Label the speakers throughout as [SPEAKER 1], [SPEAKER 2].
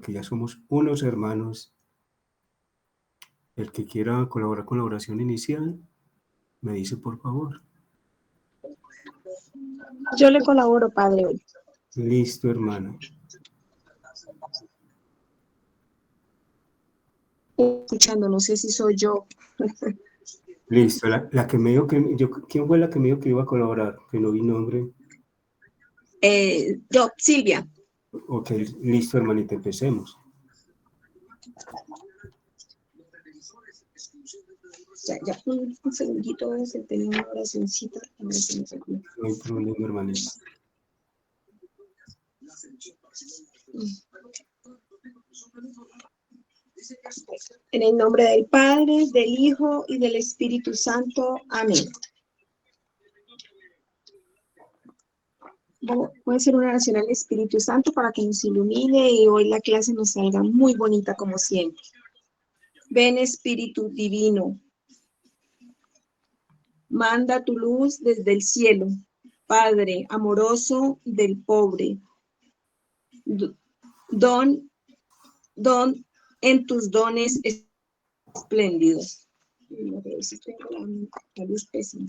[SPEAKER 1] que ya somos unos hermanos. El que quiera colaborar con la oración inicial, me dice por favor.
[SPEAKER 2] Yo le colaboro, Padre, hoy.
[SPEAKER 1] Listo, hermana.
[SPEAKER 2] Escuchando, no sé si soy yo.
[SPEAKER 1] Listo, la que me dijo ¿quién fue la que me dijo que iba a colaborar? Que no vi nombre.
[SPEAKER 2] Yo, Silvia.
[SPEAKER 1] Ok, listo, hermanita, empecemos.
[SPEAKER 2] Ya, un segundito, se tenía una oracioncita.
[SPEAKER 1] No hay problema, hermanita.
[SPEAKER 2] En el nombre del Padre, del Hijo y del Espíritu Santo. Amén. Voy a hacer una oración al Espíritu Santo para que nos ilumine y hoy la clase nos salga muy bonita como siempre. Ven, Espíritu Divino, manda tu luz desde el cielo, Padre amoroso del pobre. Don en tus dones espléndidos. La luz pésima.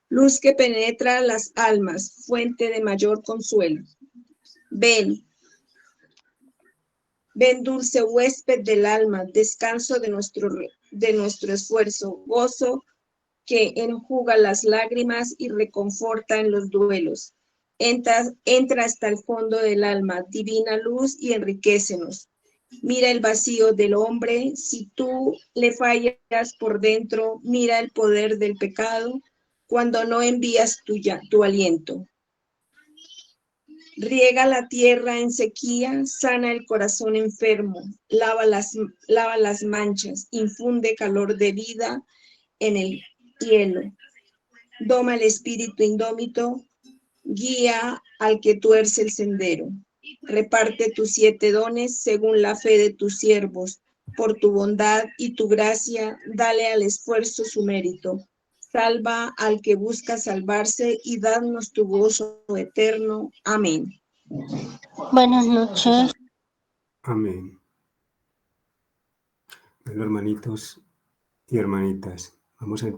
[SPEAKER 2] Luz que penetra las almas, fuente de mayor consuelo. Ven, dulce huésped del alma, descanso de nuestro esfuerzo, gozo que enjuga las lágrimas y reconforta en los duelos. Entra hasta el fondo del alma, divina luz, y enriquécenos. Mira el vacío del hombre, si tú le fallas por dentro, mira el poder del pecado, cuando no envías tu aliento. Riega la tierra en sequía, sana el corazón enfermo, lava las manchas, infunde calor de vida en el hielo. Doma el espíritu indómito, guía al que tuerce el sendero. Reparte tus 7 dones según la fe de tus siervos. Por tu bondad y tu gracia, dale al esfuerzo su mérito. Salva al que busca salvarse y danos tu gozo eterno. Amén.
[SPEAKER 3] Buenas noches.
[SPEAKER 1] Amén. Bueno, hermanitos y hermanitas, vamos a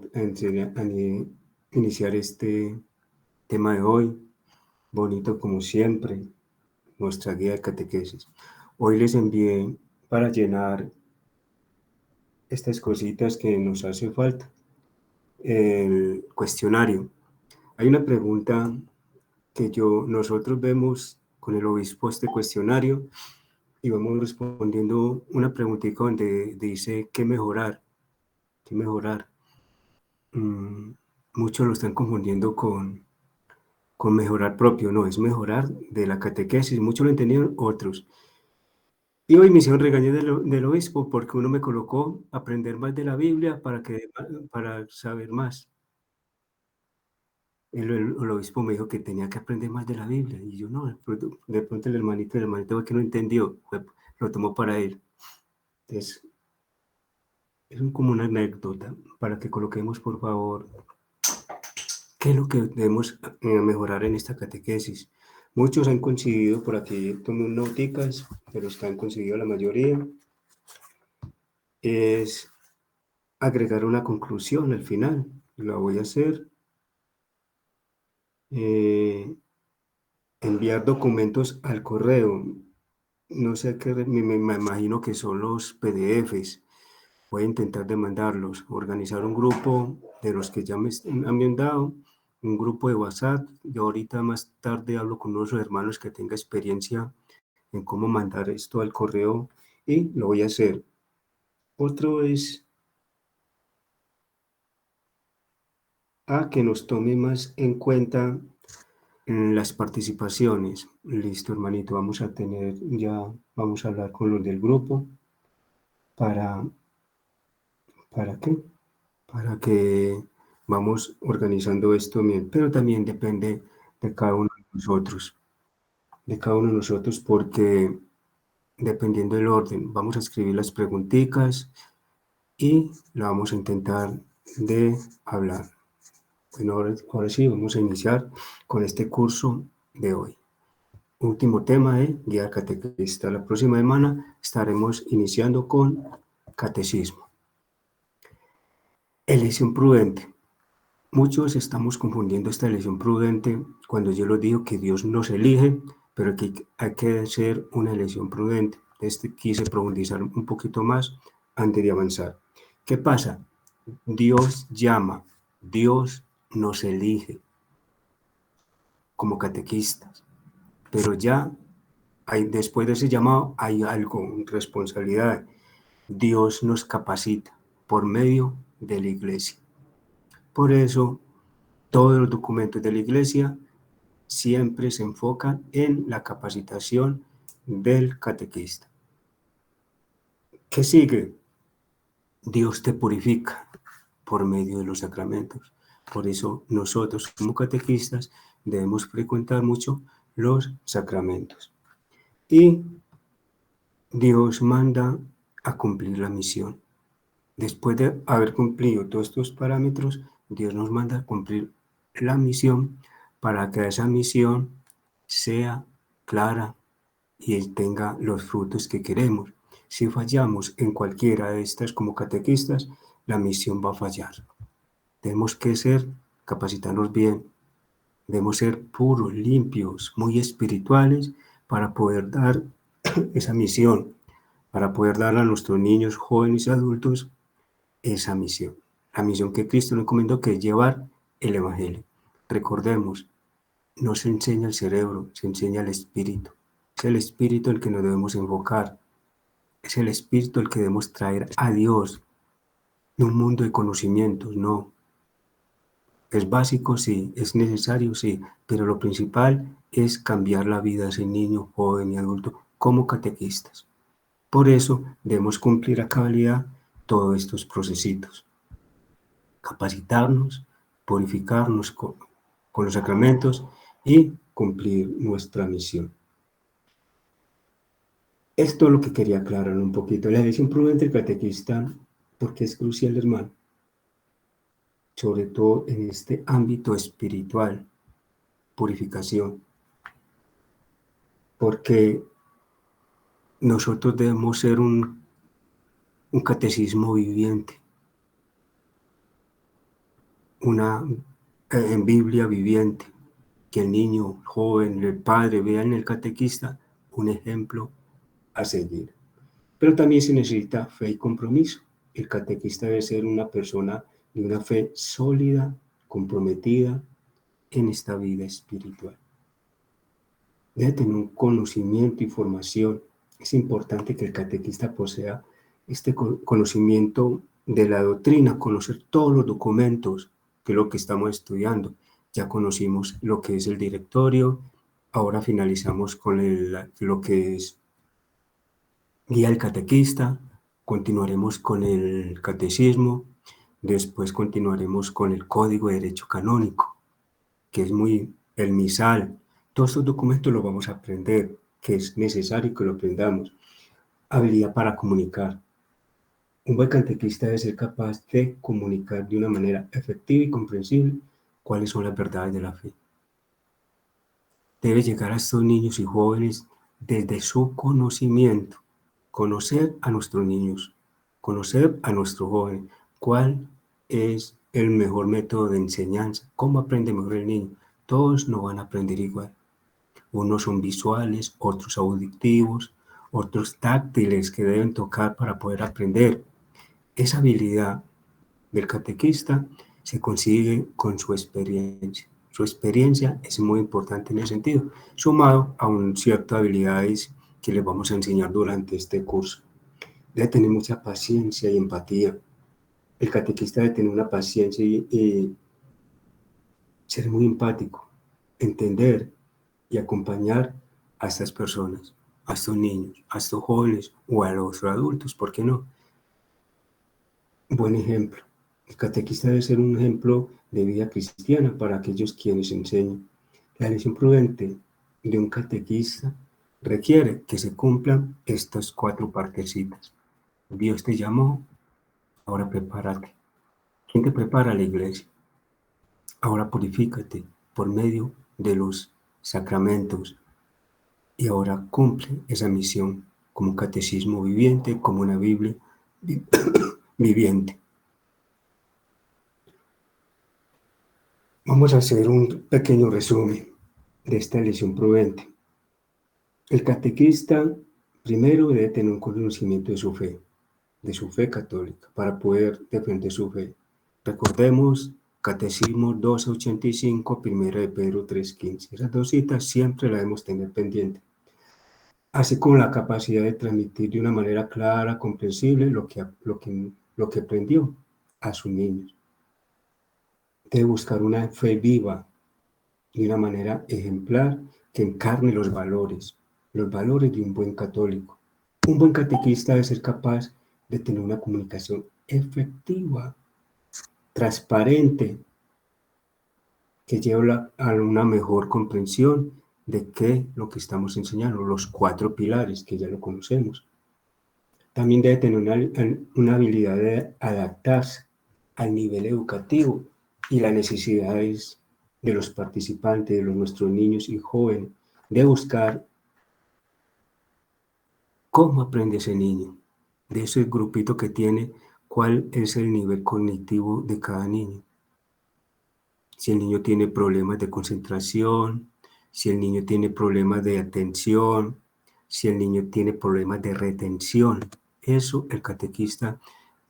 [SPEAKER 1] iniciar este tema de hoy, bonito como siempre, nuestra guía de catequesis. Hoy les envié para llenar estas cositas que nos hace falta, el cuestionario. Hay una pregunta que nosotros vemos con el obispo este cuestionario y vamos respondiendo una preguntita donde dice ¿qué mejorar? ¿Qué mejorar? Muchos lo están confundiendo con mejorar propio, no, es mejorar de la catequesis, muchos lo entendieron, otros. Y hoy me hicieron regañar del obispo porque uno me colocó a aprender más de la Biblia para saber más. El obispo me dijo que tenía que aprender más de la Biblia y yo no, de pronto el hermanito que no entendió, lo tomó para él. Entonces, es como una anécdota para que coloquemos, por favor, qué es lo que debemos mejorar en esta catequesis. Muchos han coincidido, por aquí tomé unas noticas, pero han coincidido la mayoría, es agregar una conclusión al final. La voy a hacer. Enviar documentos al correo. No sé qué, me imagino que son los PDFs. Voy a intentar demandarlos. Organizar un grupo de los que ya me han enviado, un grupo de WhatsApp. Yo ahorita más tarde hablo con unos hermanos que tenga experiencia en cómo mandar esto al correo y lo voy a hacer. Otro es que nos tome más en cuenta las participaciones. Listo, hermanito, vamos a hablar con los del grupo ¿para qué? Para que vamos organizando esto bien, pero también depende de cada uno de nosotros, porque dependiendo del orden, vamos a escribir las preguntitas y la vamos a intentar de hablar. Bueno, ahora sí, vamos a iniciar con este curso de hoy. último tema de guía catequista. La próxima semana estaremos iniciando con catecismo. Elección prudente. Muchos estamos confundiendo esta elección prudente cuando yo les digo que Dios nos elige, pero que hay que hacer una elección prudente. Quise profundizar un poquito más antes de avanzar. ¿Qué pasa? Dios llama, Dios nos elige como catequistas, pero ya después de ese llamado hay algo, responsabilidad. Dios nos capacita por medio de la iglesia. Por eso, todos los documentos de la iglesia siempre se enfocan en la capacitación del catequista. ¿Qué sigue? Dios te purifica por medio de los sacramentos. Por eso nosotros como catequistas debemos frecuentar mucho los sacramentos. Y Dios manda a cumplir la misión. Después de haber cumplido todos estos parámetros, Dios nos manda a cumplir la misión para que esa misión sea clara y tenga los frutos que queremos. Si fallamos en cualquiera de estas como catequistas, la misión va a fallar. Tenemos que capacitarnos bien, debemos ser puros, limpios, muy espirituales para poder dar esa misión, para poder dar a nuestros niños, jóvenes y adultos esa misión. La misión que Cristo nos encomendó, que es llevar el Evangelio. Recordemos, no se enseña el cerebro, se enseña el espíritu. Es el espíritu el que nos debemos enfocar. Es el espíritu el que debemos traer a Dios. No un mundo de conocimientos, no. Es básico, sí. Es necesario, sí. Pero lo principal es cambiar la vida de ese niño, joven y adulto como catequistas. Por eso debemos cumplir a cabalidad todos estos procesitos. Capacitarnos, purificarnos con los sacramentos y cumplir nuestra misión. Esto es lo que quería aclarar un poquito. La elección prudente del catequista, porque es crucial, hermano, sobre todo en este ámbito espiritual, purificación, porque nosotros debemos ser un catecismo viviente, una Biblia viviente, que el niño, el joven, el padre vea en el catequista un ejemplo a seguir. Pero también se necesita fe y compromiso. El catequista debe ser una persona de una fe sólida, comprometida en esta vida espiritual. Debe tener un conocimiento y formación. Es importante que el catequista posea este conocimiento de la doctrina, conocer todos los documentos, que es lo que estamos estudiando. Ya conocimos lo que es el directorio, ahora finalizamos con lo que es guía del catequista, continuaremos con el catecismo, después continuaremos con el Código de Derecho Canónico, que es el misal. Todos estos documentos los vamos a aprender, que es necesario que lo aprendamos. Habilidad para comunicar. Un buen catequista debe ser capaz de comunicar de una manera efectiva y comprensible cuáles son las verdades de la fe. Debe llegar a estos niños y jóvenes desde su conocimiento, conocer a nuestros niños, conocer a nuestros jóvenes, cuál es el mejor método de enseñanza, cómo aprende mejor el niño. Todos no van a aprender igual. Unos son visuales, otros auditivos, otros táctiles que deben tocar para poder aprender. Esa habilidad del catequista se consigue con su experiencia. Su experiencia es muy importante en ese sentido, sumado a ciertas habilidades que les vamos a enseñar durante este curso. Debe tener mucha paciencia y empatía. El catequista debe tener una paciencia y ser muy empático, entender y acompañar a estas personas, a estos niños, a estos jóvenes o a los adultos, ¿por qué no? Buen ejemplo. El catequista debe ser un ejemplo de vida cristiana para aquellos quienes enseñan. La elección prudente de un catequista requiere que se cumplan estas 4 partecitas. Dios te llamó, ahora prepárate. ¿Quién te prepara? La iglesia. Ahora purifícate por medio de los sacramentos. y ahora cumple esa misión como catecismo viviente, como una Biblia viviente. Vamos a hacer un pequeño resumen de esta lección prudente. El catequista primero debe tener un conocimiento de su fe católica, para poder defender su fe. Recordemos Catecismo 1285, 1 de Pedro 3:15. Esas dos citas siempre las debemos tener pendiente, así como la capacidad de transmitir de una manera clara, comprensible, lo que aprendió a sus niños. Debe buscar una fe viva de una manera ejemplar que encarne los valores de un buen católico. Un buen catequista debe ser capaz de tener una comunicación efectiva, transparente, que lleve a una mejor comprensión de qué lo que estamos enseñando, los 4 pilares que ya lo conocemos. También debe tener una habilidad de adaptarse al nivel educativo y las necesidades de los participantes, de nuestros niños y jóvenes, de buscar cómo aprende ese niño, de ese grupito que tiene, cuál es el nivel cognitivo de cada niño. Si el niño tiene problemas de concentración, si el niño tiene problemas de atención, si el niño tiene problemas de retención. Eso el catequista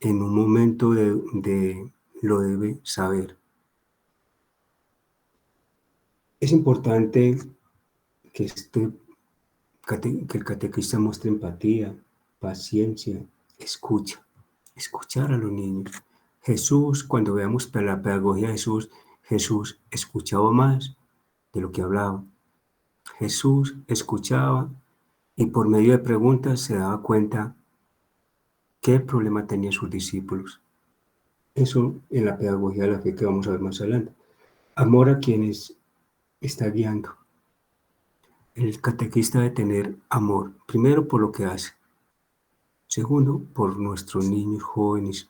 [SPEAKER 1] en un momento lo debe saber. Es importante que el catequista muestre empatía, paciencia, escuchar a los niños. Jesús, cuando veamos la pedagogía de Jesús escuchaba más de lo que hablaba. Jesús escuchaba y por medio de preguntas se daba cuenta qué problema tenían sus discípulos. Eso en la pedagogía de la fe que vamos a ver más adelante. Amor a quienes está guiando. El catequista debe tener amor, primero por lo que hace. Segundo, por nuestros niños jóvenes.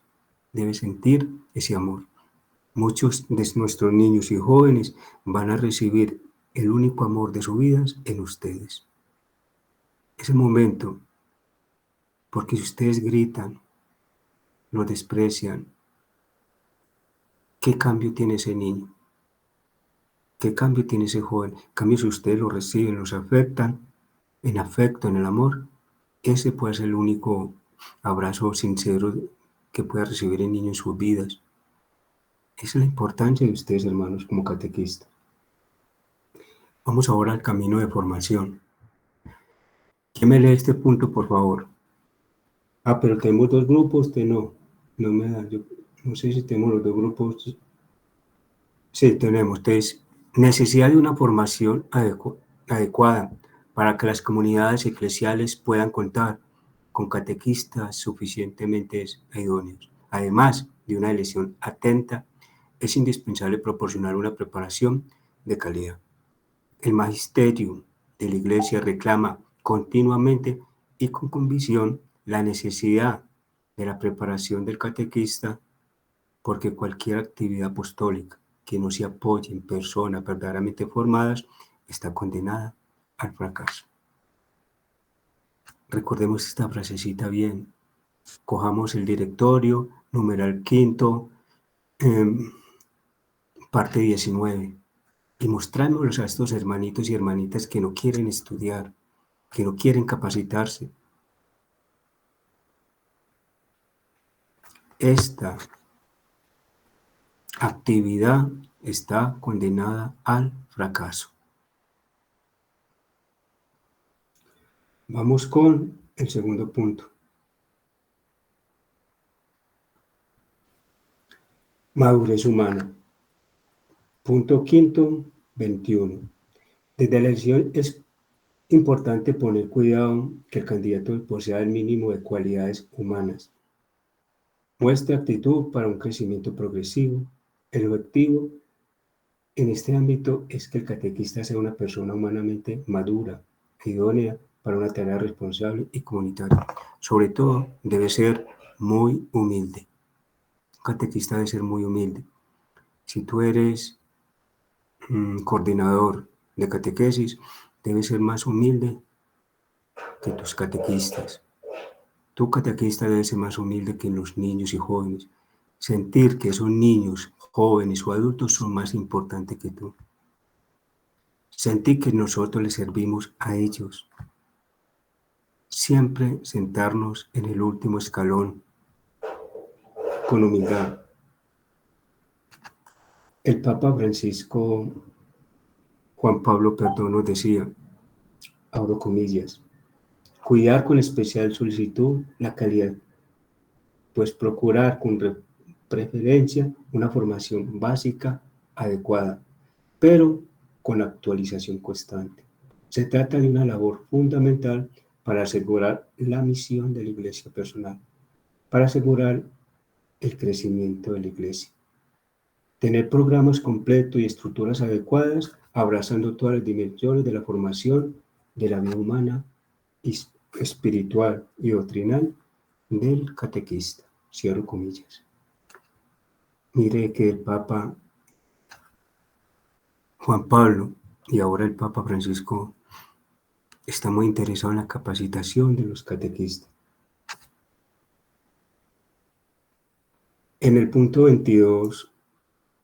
[SPEAKER 1] Debe sentir ese amor. Muchos de nuestros niños y jóvenes van a recibir el único amor de sus vidas en ustedes. Ese momento, porque si ustedes gritan, lo desprecian, ¿qué cambio tiene ese niño? ¿Qué cambio tiene ese joven? En cambio, si ustedes lo reciben, los afectan, en afecto, en el amor, ese puede ser el único abrazo sincero que pueda recibir el niño en sus vidas. Esa es la importancia de ustedes, hermanos, como catequistas. Vamos ahora al camino de formación. ¿Quién me lee este punto, por favor? Pero tenemos 2 grupos, no me da, yo no sé si tenemos los 2 grupos. Sí, tenemos. Entonces, necesidad de una formación adecuada para que las comunidades eclesiales puedan contar con catequistas suficientemente idóneos. Además de una elección atenta, es indispensable proporcionar una preparación de calidad. El magisterio de la Iglesia reclama continuamente y con convicción la necesidad de la preparación del catequista, porque cualquier actividad apostólica que no se apoye en personas verdaderamente formadas está condenada al fracaso. Recordemos esta frasecita bien. Cojamos el directorio, numeral 5, parte 19, y mostrámoslos a estos hermanitos y hermanitas que no quieren estudiar, que no quieren capacitarse. Esta actividad está condenada al fracaso. Vamos con el segundo punto. Madurez humana. Punto 5, 21. Desde la elección es importante poner cuidado que el candidato posea el mínimo de cualidades humanas. Muestre actitud para un crecimiento progresivo. El objetivo en este ámbito es que el catequista sea una persona humanamente madura, idónea para una tarea responsable y comunitaria. Sobre todo, debe ser muy humilde. Un catequista debe ser muy humilde. Si tú eres coordinador de catequesis, debes ser más humilde que tus catequistas. Tu catequista debe ser más humilde que los niños y jóvenes. Sentir que esos niños, jóvenes o adultos son más importantes que tú. Sentir que nosotros les servimos a ellos. Siempre sentarnos en el último escalón con humildad. El Papa Francisco, Juan Pablo, nos decía, abro comillas, cuidar con especial solicitud la calidad, pues procurar con preferencia una formación básica adecuada, pero con actualización constante. Se trata de una labor fundamental para asegurar la misión de la Iglesia personal, para asegurar el crecimiento de la Iglesia. Tener programas completos y estructuras adecuadas, abrazando todas las dimensiones de la formación de la vida humana, espiritual y doctrinal del catequista. Cierro comillas. Mire que el Papa Juan Pablo y ahora el Papa Francisco está muy interesado en la capacitación de los catequistas. En el punto 22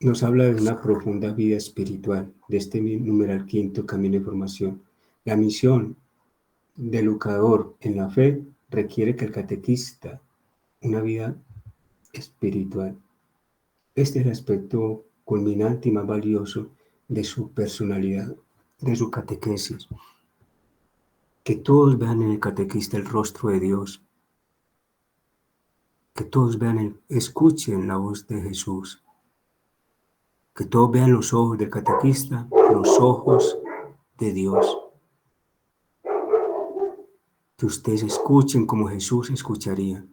[SPEAKER 1] nos habla de una profunda vida espiritual, de este numeral quinto camino de formación. La misión del educador en la fe requiere que el catequista una vida espiritual. Este es el aspecto culminante y más valioso de su personalidad, de su catequesis. Que todos vean en el catequista el rostro de Dios. Que todos escuchen la voz de Jesús. Que todos vean los ojos del catequista, los ojos de Dios. Que ustedes escuchen como Jesús escucharía.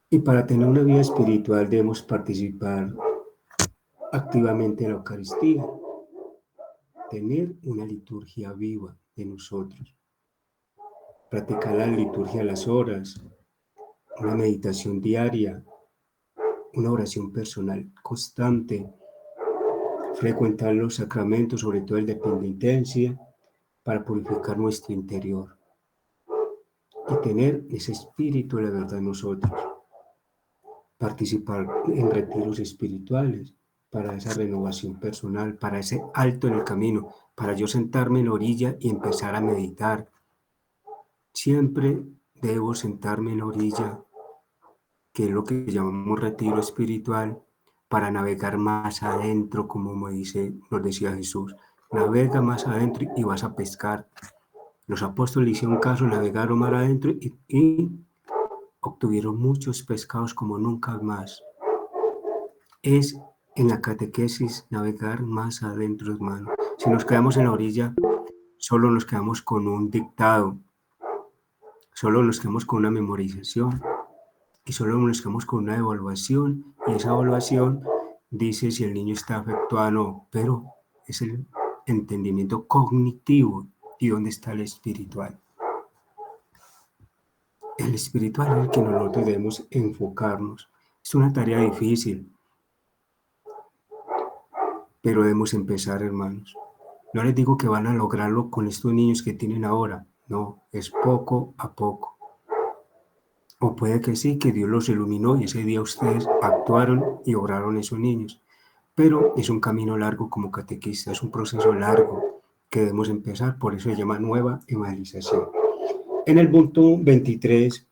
[SPEAKER 1] Y para tener una vida espiritual debemos participar activamente en la Eucaristía. Tener una liturgia viva de nosotros. Practicar la liturgia a las horas. Una meditación diaria. Una oración personal constante. Frecuentar los sacramentos, sobre todo el de penitencia, para purificar nuestro interior. Y tener ese espíritu de la verdad en nosotros. Participar en retiros espirituales para esa renovación personal, para ese alto en el camino, para yo sentarme en la orilla y empezar a meditar. Siempre debo sentarme en la orilla, que es lo que llamamos retiro espiritual, para navegar más adentro, como nos decía Jesús. Navega más adentro y vas a pescar. Los apóstoles hicieron caso, navegaron más adentro y obtuvieron muchos pescados como nunca más. Es en la catequesis navegar más adentro, hermano. Si nos quedamos en la orilla, solo nos quedamos con un dictado, solo nos quedamos con una memorización y solo nos quedamos con una evaluación, y esa evaluación dice si el niño está afectuado o no, pero es el entendimiento cognitivo. ¿Y dónde está el espiritual? El espiritual es el que nosotros debemos enfocarnos. Es una tarea difícil, pero debemos empezar, hermanos. No les digo que van a lograrlo con estos niños que tienen ahora. No, es poco a poco. O puede que sí, que Dios los iluminó y ese día ustedes actuaron y obraron esos niños. Pero es un camino largo como catequista, es un proceso largo que debemos empezar, por eso se llama nueva evangelización. En el punto 23,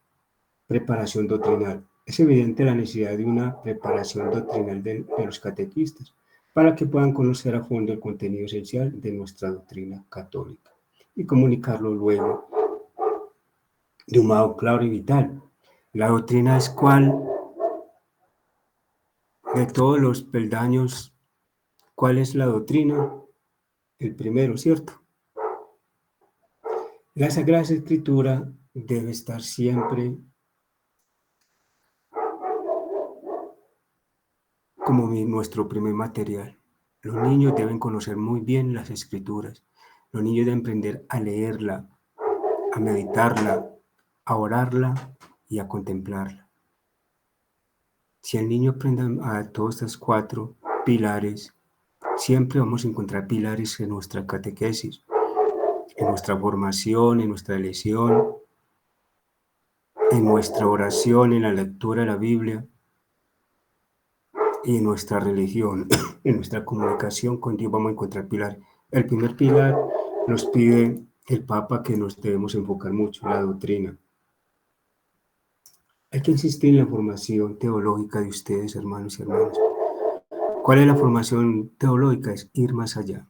[SPEAKER 1] preparación doctrinal. Es evidente la necesidad de una preparación doctrinal de los catequistas para que puedan conocer a fondo el contenido esencial de nuestra doctrina católica y comunicarlo luego de un modo claro y vital. La doctrina es cuál de todos los peldaños, ¿cuál es la doctrina? El primero, ¿cierto? La Sagrada Escritura debe estar siempre como nuestro primer material. Los niños deben conocer muy bien las Escrituras. Los niños deben aprender a leerla, a meditarla, a orarla y a contemplarla. Si el niño aprende a todos estos 4 pilares, Siempre vamos a encontrar pilares en nuestra catequesis, en nuestra formación, en nuestra elección, en nuestra oración, en la lectura de la Biblia y en nuestra religión, en nuestra comunicación con Dios vamos a encontrar pilares. El primer pilar nos pide el Papa que nos debemos enfocar mucho, la doctrina. Hay que insistir en la formación teológica de ustedes, hermanos y hermanas. ¿Cuál es la formación teológica? Es ir más allá.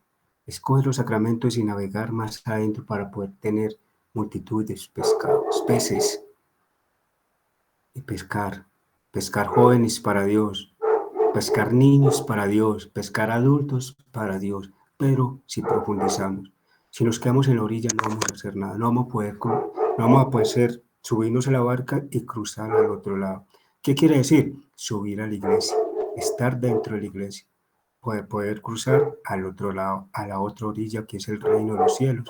[SPEAKER 1] Escoger los sacramentos y navegar más adentro para poder tener multitudes, pescados, peces y pescar. Pescar jóvenes para Dios, pescar niños para Dios, pescar adultos para Dios. Pero si profundizamos, si nos quedamos en la orilla no vamos a hacer nada, no vamos a poder subirnos a la barca y cruzar al otro lado. ¿Qué quiere decir? Subir a la iglesia, estar dentro de la iglesia, poder cruzar al otro lado, a la otra orilla que es el reino de los cielos.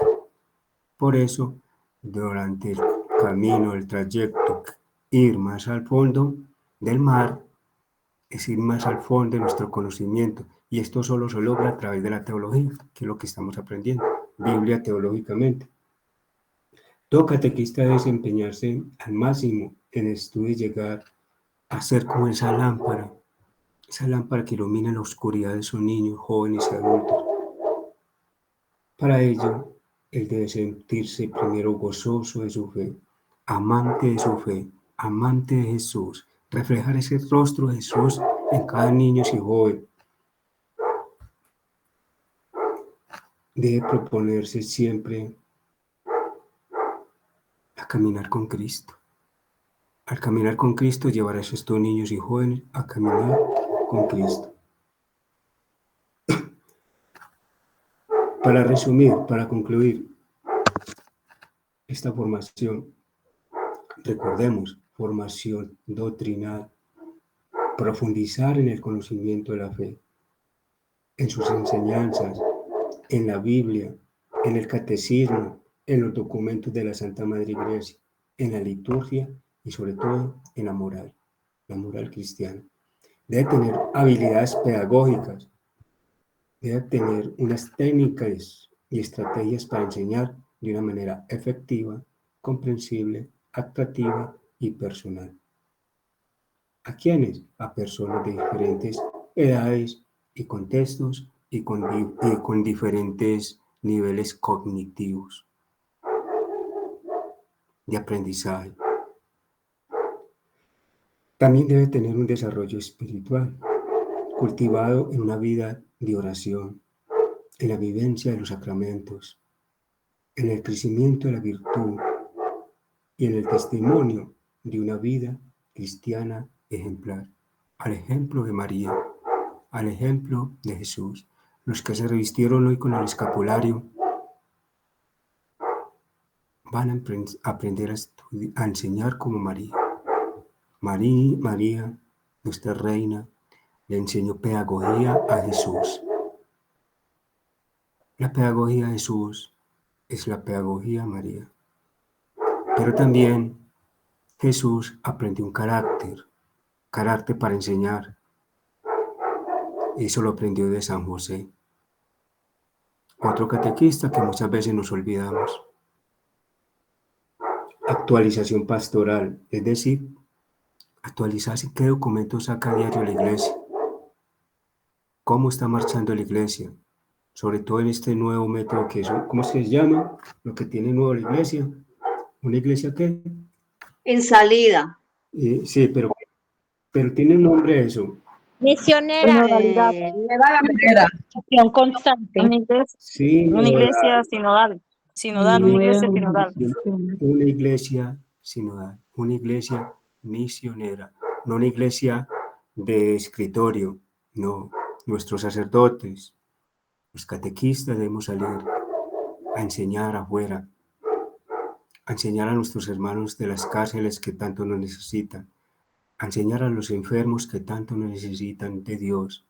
[SPEAKER 1] Por eso, durante el camino, el trayecto, ir más al fondo del mar es ir más al fondo de nuestro conocimiento. Y esto solo se logra a través de la teología, que es lo que estamos aprendiendo, Biblia teológicamente. Todo catequista debe desempeñarse al máximo en el estudio y llegar a ser como esa lámpara que ilumina la oscuridad de esos niños, jóvenes y adultos. Para ello, él debe sentirse primero gozoso de su fe, amante de su fe, amante de Jesús, reflejar ese rostro de Jesús en cada niño y joven. Debe proponerse siempre a caminar con Cristo. Al caminar con Cristo, llevar a estos niños y jóvenes a caminar con Cristo. Para resumir, para concluir esta formación, recordemos, formación doctrinal, profundizar en el conocimiento de la fe, en sus enseñanzas, en la Biblia, en el catecismo, en los documentos de la Santa Madre Iglesia, en la liturgia y sobre todo en la moral cristiana. Debe tener habilidades pedagógicas, debe tener unas técnicas y estrategias para enseñar de una manera efectiva, comprensible, atractiva y personal. ¿A quiénes? A personas de diferentes edades y contextos y con diferentes niveles cognitivos de aprendizaje. También debe tener un desarrollo espiritual, cultivado en una vida de oración, en la vivencia de los sacramentos, en el crecimiento de la virtud y en el testimonio de una vida cristiana ejemplar, al ejemplo de María, al ejemplo de Jesús. Los que se revistieron hoy con el escapulario van a aprender a enseñar como María. María, nuestra reina, le enseñó pedagogía a Jesús. La pedagogía de Jesús es la pedagogía de María. Pero también Jesús aprendió un carácter para enseñar. Eso lo aprendió de San José, otro catequista que muchas veces nos olvidamos. Actualización pastoral, es decir, actualizarse qué documentos saca a diario la iglesia, cómo está marchando la iglesia, sobre todo en este nuevo método que es, ¿cómo se llama? Lo que tiene nuevo la iglesia. ¿Una iglesia qué?
[SPEAKER 4] En salida.
[SPEAKER 1] Sí, pero tiene un nombre eso.
[SPEAKER 3] Misionera, acción constante.
[SPEAKER 1] Sí,
[SPEAKER 5] Una iglesia sinodal, una iglesia sinodal.
[SPEAKER 1] Una iglesia sinodal, una iglesia misionera, no una iglesia de escritorio, no. Nuestros sacerdotes, los catequistas debemos salir a enseñar afuera, a enseñar a nuestros hermanos de las cárceles que tanto nos necesitan, a enseñar a los enfermos que tanto nos necesitan de Dios,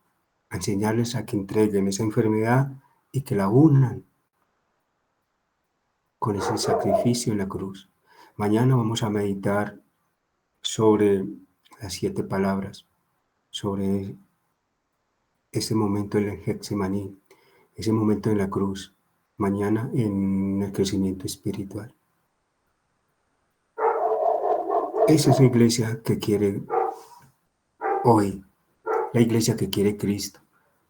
[SPEAKER 1] a enseñarles a que entreguen esa enfermedad y que la unan con ese sacrificio en la cruz. Mañana vamos a meditar sobre las 7 palabras, sobre ese momento en el Getsemaní, ese momento en la cruz, mañana en el crecimiento espiritual. Esa es la iglesia que quiere hoy, la iglesia que quiere Cristo.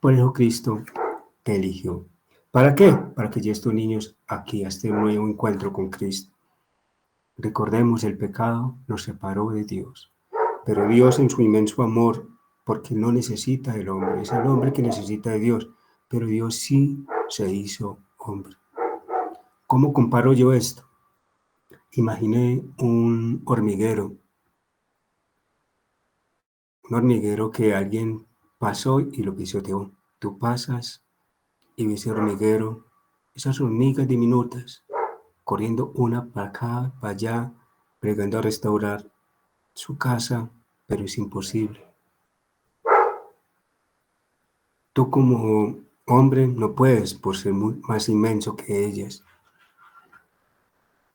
[SPEAKER 1] Por eso Cristo te eligió. ¿Para qué? Para que lleves tus niños aquí a este nuevo encuentro con Cristo. Recordemos, el pecado nos separó de Dios, pero Dios en su inmenso amor, porque no necesita del hombre, es el hombre que necesita de Dios, pero Dios sí se hizo hombre. ¿Cómo comparo yo esto? Imaginé un hormiguero que alguien pasó y lo pisoteó. Tú pasas y ves ese hormiguero, esas hormigas diminutas, corriendo una para acá, para allá, bregando a restaurar su casa, pero es imposible. Tú como hombre no puedes por ser más inmenso que ellas.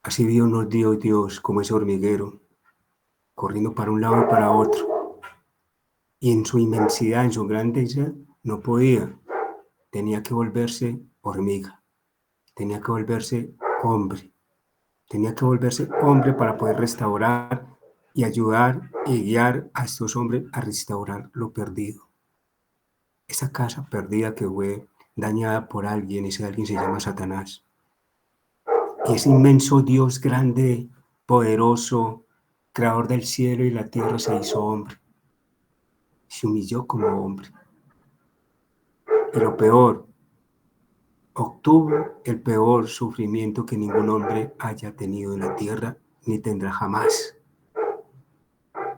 [SPEAKER 1] Así Dios nos dio Dios como ese hormiguero, corriendo para un lado y para otro. Y en su inmensidad, en su grandeza, no podía. Tenía que volverse hormiga. Tenía que volverse hombre. Tenía que volverse hombre para poder restaurar y ayudar y guiar a estos hombres a restaurar lo perdido. Esa casa perdida que fue dañada por alguien, ese alguien se llama Satanás. Y ese inmenso Dios grande, poderoso, creador del cielo y la tierra, se hizo hombre. Se humilló como hombre. Y lo peor, obtuvo el peor sufrimiento que ningún hombre haya tenido en la tierra, ni tendrá jamás.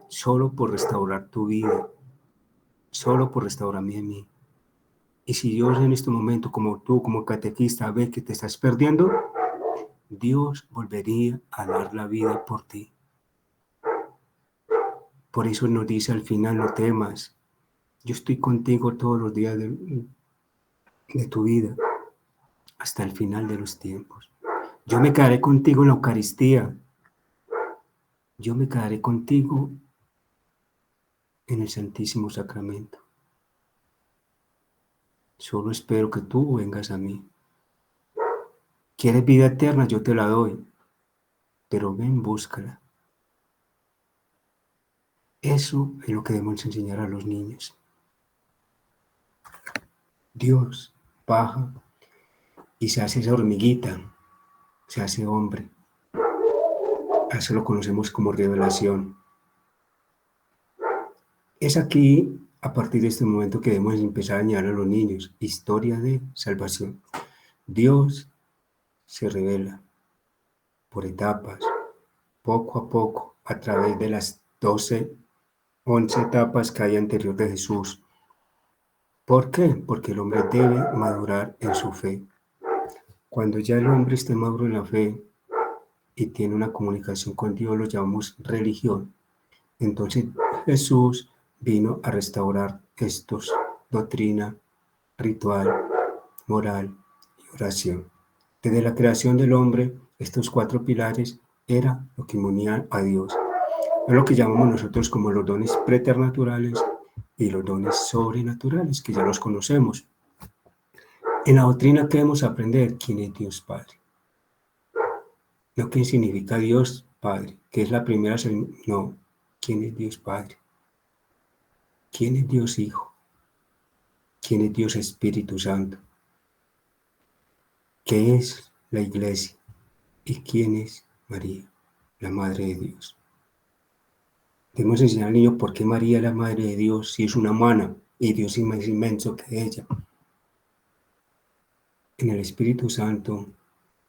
[SPEAKER 1] Solo por restaurar tu vida, solo por restaurarme a mí. Y si Dios en este momento, como tú, como catequista, ve que te estás perdiendo, Dios volvería a dar la vida por ti. Por eso nos dice al final, no temas, yo estoy contigo todos los días de tu vida, hasta el final de los tiempos. Yo me quedaré contigo en la Eucaristía. Yo me quedaré contigo en el Santísimo Sacramento. Solo espero que tú vengas a mí. ¿Quieres vida eterna? Yo te la doy, pero ven, búscala. Eso es lo que debemos enseñar a los niños. Dios baja y se hace esa hormiguita, se hace hombre. Eso lo conocemos como revelación. Es aquí, a partir de este momento, que debemos empezar a enseñar a los niños historia de salvación. Dios se revela por etapas, poco a poco, a través de las 11 etapas que hay anterior de Jesús. ¿Por qué? Porque el hombre debe madurar en su fe. Cuando ya el hombre esté maduro en la fe y tiene una comunicación con Dios, lo llamamos religión. Entonces Jesús vino a restaurar estos: doctrina, ritual, moral y oración. Desde la creación del hombre, estos 4 pilares era lo que unían a Dios. Es lo que llamamos nosotros como los dones preternaturales y los dones sobrenaturales, que ya los conocemos. En la doctrina, ¿qué debemos aprender? ¿Quién es Dios Padre? No qué significa Dios Padre, que es la primera, no. ¿Quién es Dios Padre? ¿Quién es Dios Hijo? ¿Quién es Dios Espíritu Santo? ¿Qué es la Iglesia? ¿Y quién es María, la Madre de Dios? Debemos enseñar al niño por qué María es la Madre de Dios si es una humana y Dios es más inmenso que ella. En el Espíritu Santo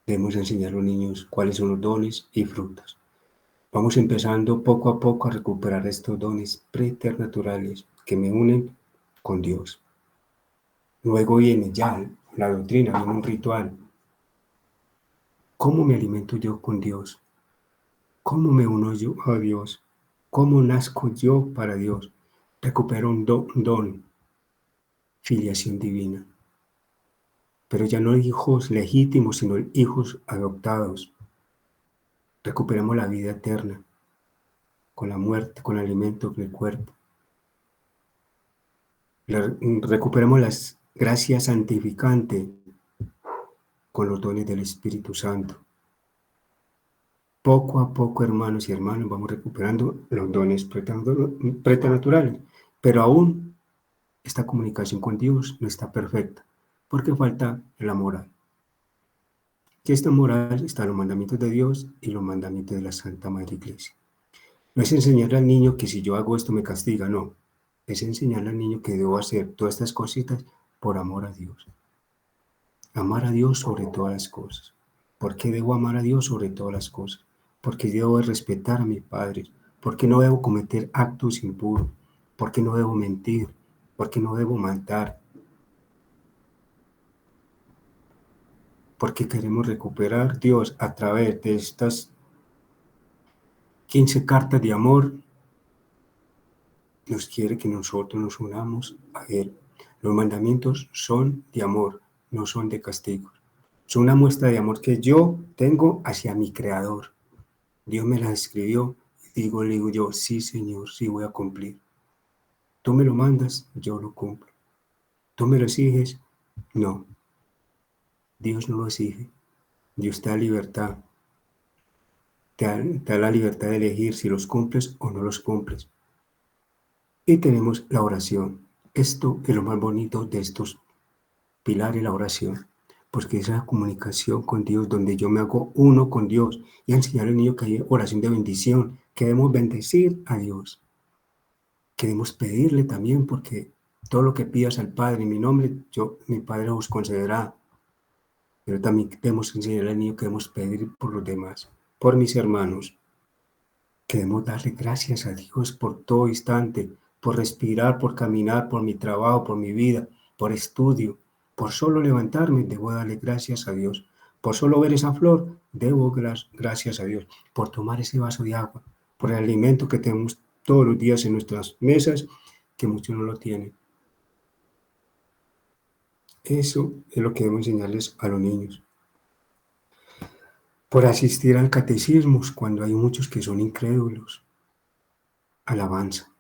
[SPEAKER 1] debemos enseñar a los niños cuáles son los dones y frutos. Vamos empezando poco a poco a recuperar estos dones preternaturales que me unen con Dios. Luego viene ya la doctrina, viene un ritual. ¿Cómo me alimento yo con Dios? ¿Cómo me uno yo a Dios? ¿Cómo nazco yo para Dios? Recupero un don, filiación divina. Pero ya no hijos legítimos, sino hijos adoptados. Recuperamos la vida eterna, con la muerte, con el alimento del cuerpo. Recuperamos las gracias santificantes con los dones del Espíritu Santo. Poco a poco, hermanos y hermanas, vamos recuperando los dones preternaturales, pero aún esta comunicación con Dios no está perfecta, porque falta la moral. Que esta moral está en los mandamientos de Dios y los mandamientos de la Santa Madre Iglesia. No es enseñarle al niño que si yo hago esto me castiga, no. Es enseñarle al niño que debo hacer todas estas cositas por amor a Dios. Amar a Dios sobre todas las cosas. ¿Por qué debo amar a Dios sobre todas las cosas? Porque debo respetar a mis padres. Porque no debo cometer actos impuros. Porque no debo mentir. Porque no debo matar. Porque queremos recuperar Dios a través de estas 15 cartas de amor. Nos quiere que nosotros nos unamos a Él. Los mandamientos son de amor, no son de castigo. Son una muestra de amor que yo tengo hacia mi Creador. Dios me las escribió y le digo yo, sí, Señor, sí voy a cumplir. Tú me lo mandas, yo lo cumplo. Tú me lo exiges, no. Dios no lo exige. Dios te da libertad. Te da la libertad de elegir si los cumples o no los cumples. Y tenemos la oración. Esto es lo más bonito de estos pilares, la oración. Porque es la comunicación con Dios, donde yo me hago uno con Dios y enseñar al niño que hay oración de bendición, que debemos bendecir a Dios. Queremos pedirle también, porque todo lo que pidas al Padre en mi nombre, mi Padre os concederá. Pero también debemos enseñar al niño que debemos pedir por los demás, por mis hermanos. Queremos darle gracias a Dios por todo instante, por respirar, por caminar, por mi trabajo, por mi vida, por estudio. Por solo levantarme, debo darle gracias a Dios. Por solo ver esa flor, debo gracias a Dios. Por tomar ese vaso de agua, por el alimento que tenemos todos los días en nuestras mesas, que muchos no lo tienen. Eso es lo que debemos enseñarles a los niños. Por asistir al catecismo, cuando hay muchos que son incrédulos. Alabanza.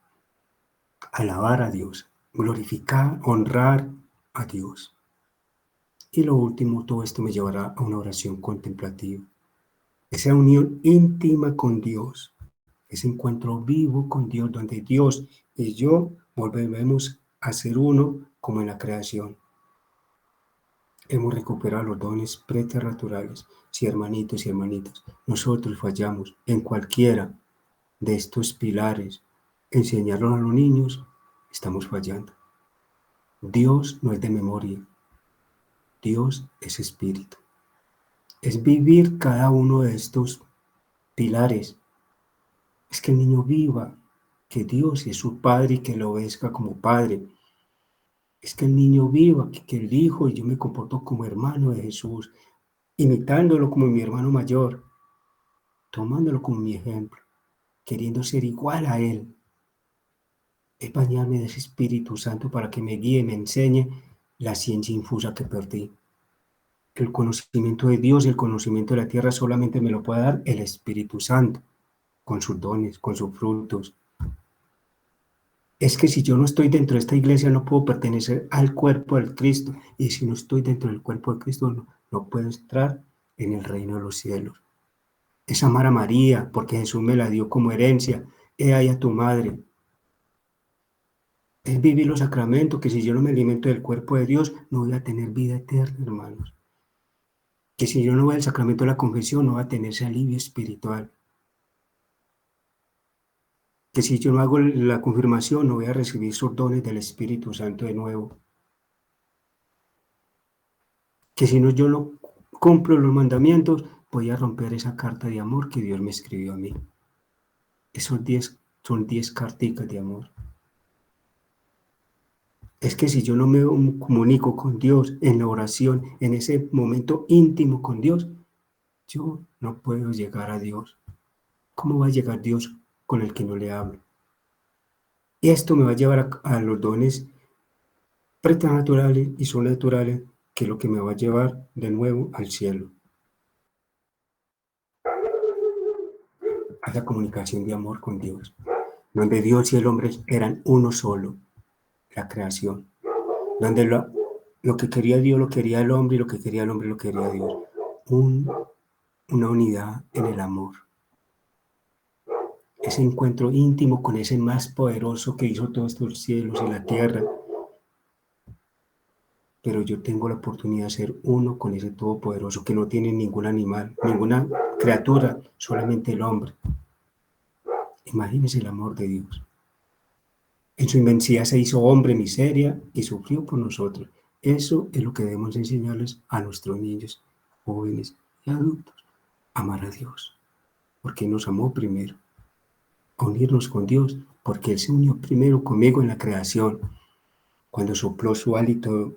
[SPEAKER 1] Alabar a Dios. Glorificar, honrar a Dios. Y lo último, todo esto me llevará a una oración contemplativa. Esa unión íntima con Dios. Ese encuentro vivo con Dios, donde Dios y yo volvemos a ser uno como en la creación. Hemos recuperado los dones preternaturales. Si hermanitos y hermanitas, nosotros fallamos en cualquiera de estos pilares, enseñarlo a los niños, estamos fallando. Dios no es de memoria. Dios es espíritu. Es vivir cada uno de estos pilares. Es que el niño viva, que Dios es su padre y que lo obedezca como padre. Es que el niño viva, que el hijo y yo me comporto como hermano de Jesús, imitándolo como mi hermano mayor, tomándolo como mi ejemplo, queriendo ser igual a él. Es bañarme de ese Espíritu Santo para que me guíe, me enseñe la ciencia infusa que perdí. El conocimiento de Dios y el conocimiento de la tierra solamente me lo puede dar el Espíritu Santo, con sus dones, con sus frutos. Es que si yo no estoy dentro de esta iglesia no puedo pertenecer al cuerpo del Cristo, y si no estoy dentro del cuerpo de Cristo no puedo entrar en el reino de los cielos. Es amar a María, porque Jesús me la dio como herencia. He ahí a tu madre. Es vivir los sacramentos, que si yo no me alimento del cuerpo de Dios, no voy a tener vida eterna, hermanos. Que si yo no voy al sacramento de la confesión, no voy a tener ese alivio espiritual. Que si yo no hago la confirmación, no voy a recibir esos dones del Espíritu Santo de nuevo. Que si no yo no cumplo los mandamientos, voy a romper esa carta de amor que Dios me escribió a mí. Son 10 carticas de amor. Es que si yo no me comunico con Dios en la oración, en ese momento íntimo con Dios, yo no puedo llegar a Dios. ¿Cómo va a llegar Dios con el que no le hablo? Y esto me va a llevar a los dones preternaturales y sobrenaturales, que es lo que me va a llevar de nuevo al cielo. A la comunicación de amor con Dios, donde Dios y el hombre eran uno solo. la creación, donde lo que quería Dios lo quería el hombre y lo que quería el hombre lo quería Dios. Una unidad en el amor. Ese encuentro íntimo con ese más poderoso que hizo todos estos cielos y la tierra. Pero yo tengo la oportunidad de ser uno con ese todopoderoso que no tiene ningún animal, ninguna criatura, solamente el hombre. Imagínense el amor de Dios. En su inmensidad se hizo hombre, miseria, y sufrió por nosotros. Eso es lo que debemos enseñarles a nuestros niños, jóvenes y adultos. Amar a Dios, porque nos amó primero. Unirnos con Dios, porque Él se unió primero conmigo en la creación, cuando sopló su hálito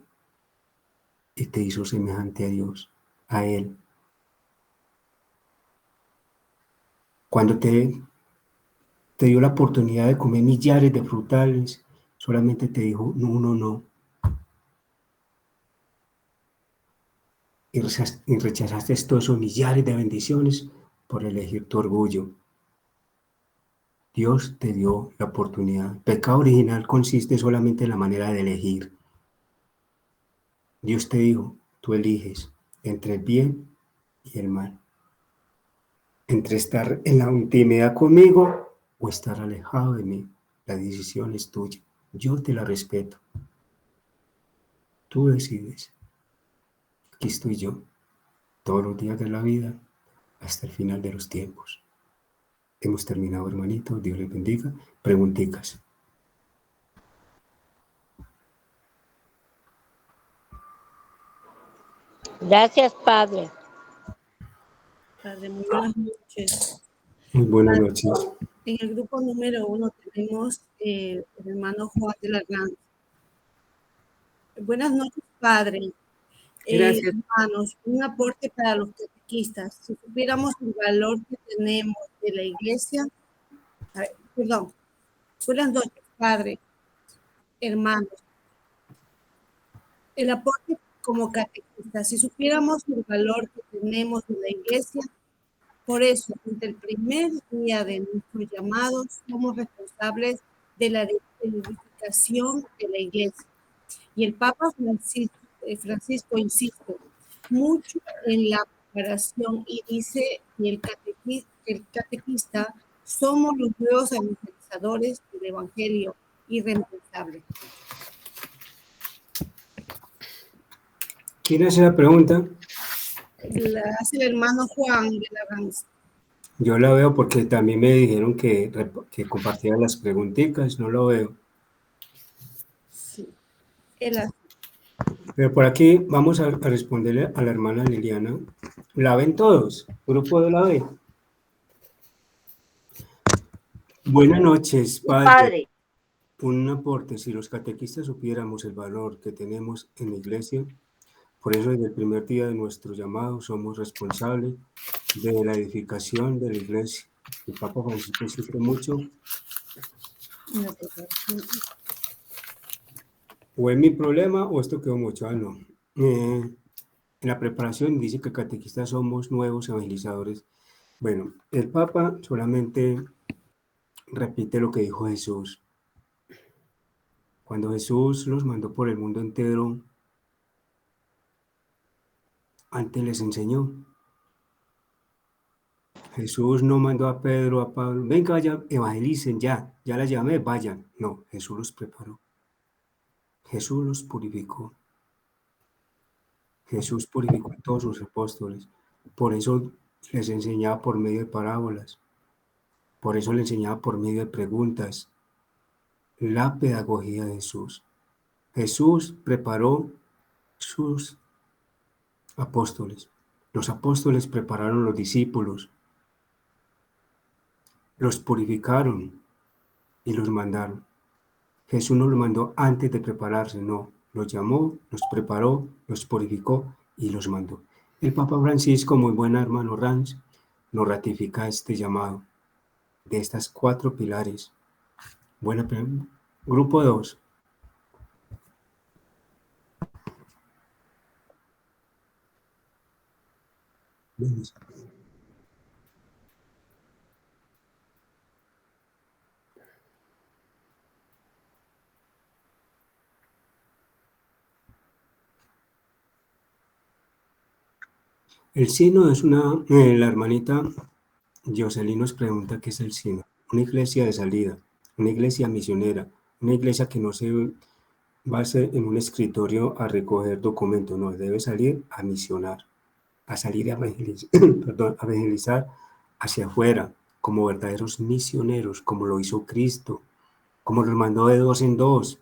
[SPEAKER 1] y te hizo semejante a Dios, a Él. Cuando te dio la oportunidad de comer millares de frutales, solamente te dijo, no, no, no. Y rechazaste todos esos millares de bendiciones por elegir tu orgullo. Dios te dio la oportunidad. El pecado original consiste solamente en la manera de elegir. Dios te dijo, tú eliges entre el bien y el mal. Entre estar en la intimidad conmigo o estar alejado de mí. La decisión es tuya. Yo te la respeto. Tú decides. Aquí estoy yo, todos los días de la vida, hasta el final de los tiempos. Hemos terminado, hermanito. Dios les bendiga. Preguntitas.
[SPEAKER 3] Gracias, Padre.
[SPEAKER 6] Padre, muy buenas noches.
[SPEAKER 1] Muy buenas noches.
[SPEAKER 6] En el grupo número 1 tenemos el hermano Juan de la Gran. Buenas noches, Padre.
[SPEAKER 7] Gracias.
[SPEAKER 6] Hermanos, un aporte para los catequistas. Si supiéramos el valor que tenemos de la iglesia, perdón. Buenas noches, Padre, hermanos. El aporte como catequistas, si supiéramos el valor que tenemos de la iglesia, por eso, desde el primer día de nuestro llamado, somos responsables de la edificación de la iglesia. Y el Papa Francisco insiste mucho en la preparación y dice que el catequista somos los nuevos evangelizadores del Evangelio irreemplazable.
[SPEAKER 1] ¿Quién hace la pregunta?
[SPEAKER 6] La hace el hermano Juan de la Ranz.
[SPEAKER 1] Yo la veo porque también me dijeron que compartieran las preguntitas. No lo veo.
[SPEAKER 6] Sí, él hace.
[SPEAKER 1] Pero por aquí vamos a responderle a la hermana Liliana. ¿La ven todos? ¿Grupo de la B? Buenas noches, padre.
[SPEAKER 4] Padre,
[SPEAKER 1] Un aporte, si los catequistas supiéramos el valor que tenemos en la iglesia, por eso desde el primer día de nuestro llamado somos responsables de la edificación de la iglesia. El Papa Francisco insiste mucho. ¿O es mi problema o esto quedó mucho? No. En la preparación dice que catequistas somos nuevos evangelizadores. Bueno, el Papa solamente repite lo que dijo Jesús. Cuando Jesús los mandó por el mundo entero, antes les enseñó. Jesús no mandó a Pedro, a Pablo, venga, vaya, evangelicen ya la llamé, vayan. No, Jesús los preparó. Jesús los purificó. Jesús purificó a todos sus apóstoles. Por eso les enseñaba por medio de parábolas. Por eso les enseñaba por medio de preguntas. La pedagogía de Jesús. Jesús preparó sus apóstoles. Los apóstoles prepararon los discípulos. Los purificaron y los mandaron. Jesús no los mandó antes de prepararse, no. Los llamó, los preparó, los purificó y los mandó. El Papa Francisco, muy buen hermano Ranz, nos ratifica este llamado de estas 4 pilares. Buena pregunta. Grupo 2. El sino es la hermanita Jocelyn nos pregunta qué es el sino. Una iglesia de salida, una iglesia misionera, una iglesia que no se base en un escritorio a recoger documentos, no, debe salir a misionar, a salir a evangelizar, perdón, a evangelizar hacia afuera, como verdaderos misioneros, como lo hizo Cristo, como los mandó de dos en dos,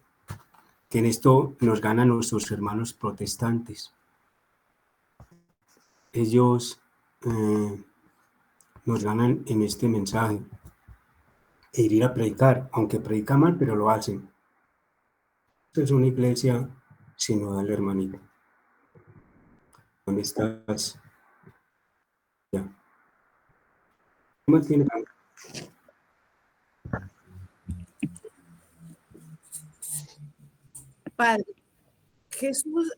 [SPEAKER 1] que en esto nos ganan nuestros hermanos protestantes. Ellos nos ganan en este mensaje, e ir a predicar, aunque predica mal, pero lo hacen. Es una iglesia sinodal, hermanito. ¿Dónde estás? Ya. ¿Qué más tiene?
[SPEAKER 6] Padre, Jesús,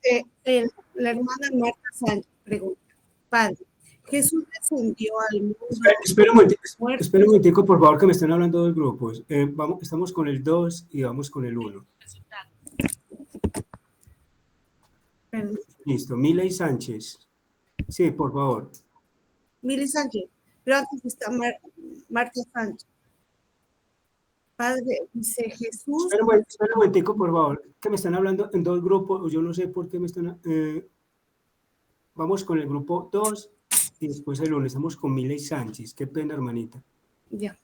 [SPEAKER 6] la hermana Marta Sánchez pregunta, Padre, Jesús descendió al mundo.
[SPEAKER 1] Espera un momentico, por favor, que me están hablando dos grupos. Estamos con el 2 y vamos con el 1. Listo, Miley Sánchez. Sí, por favor.
[SPEAKER 6] Miley Sánchez, pero antes está Marta Sánchez. Padre, dice Jesús.
[SPEAKER 1] Espera un momentico, por favor, que me están hablando en dos grupos. Yo no sé por qué me están. Vamos con el grupo 2 y después el 1. Estamos con Miley Sánchez. Qué pena, hermanita.
[SPEAKER 6] Ya.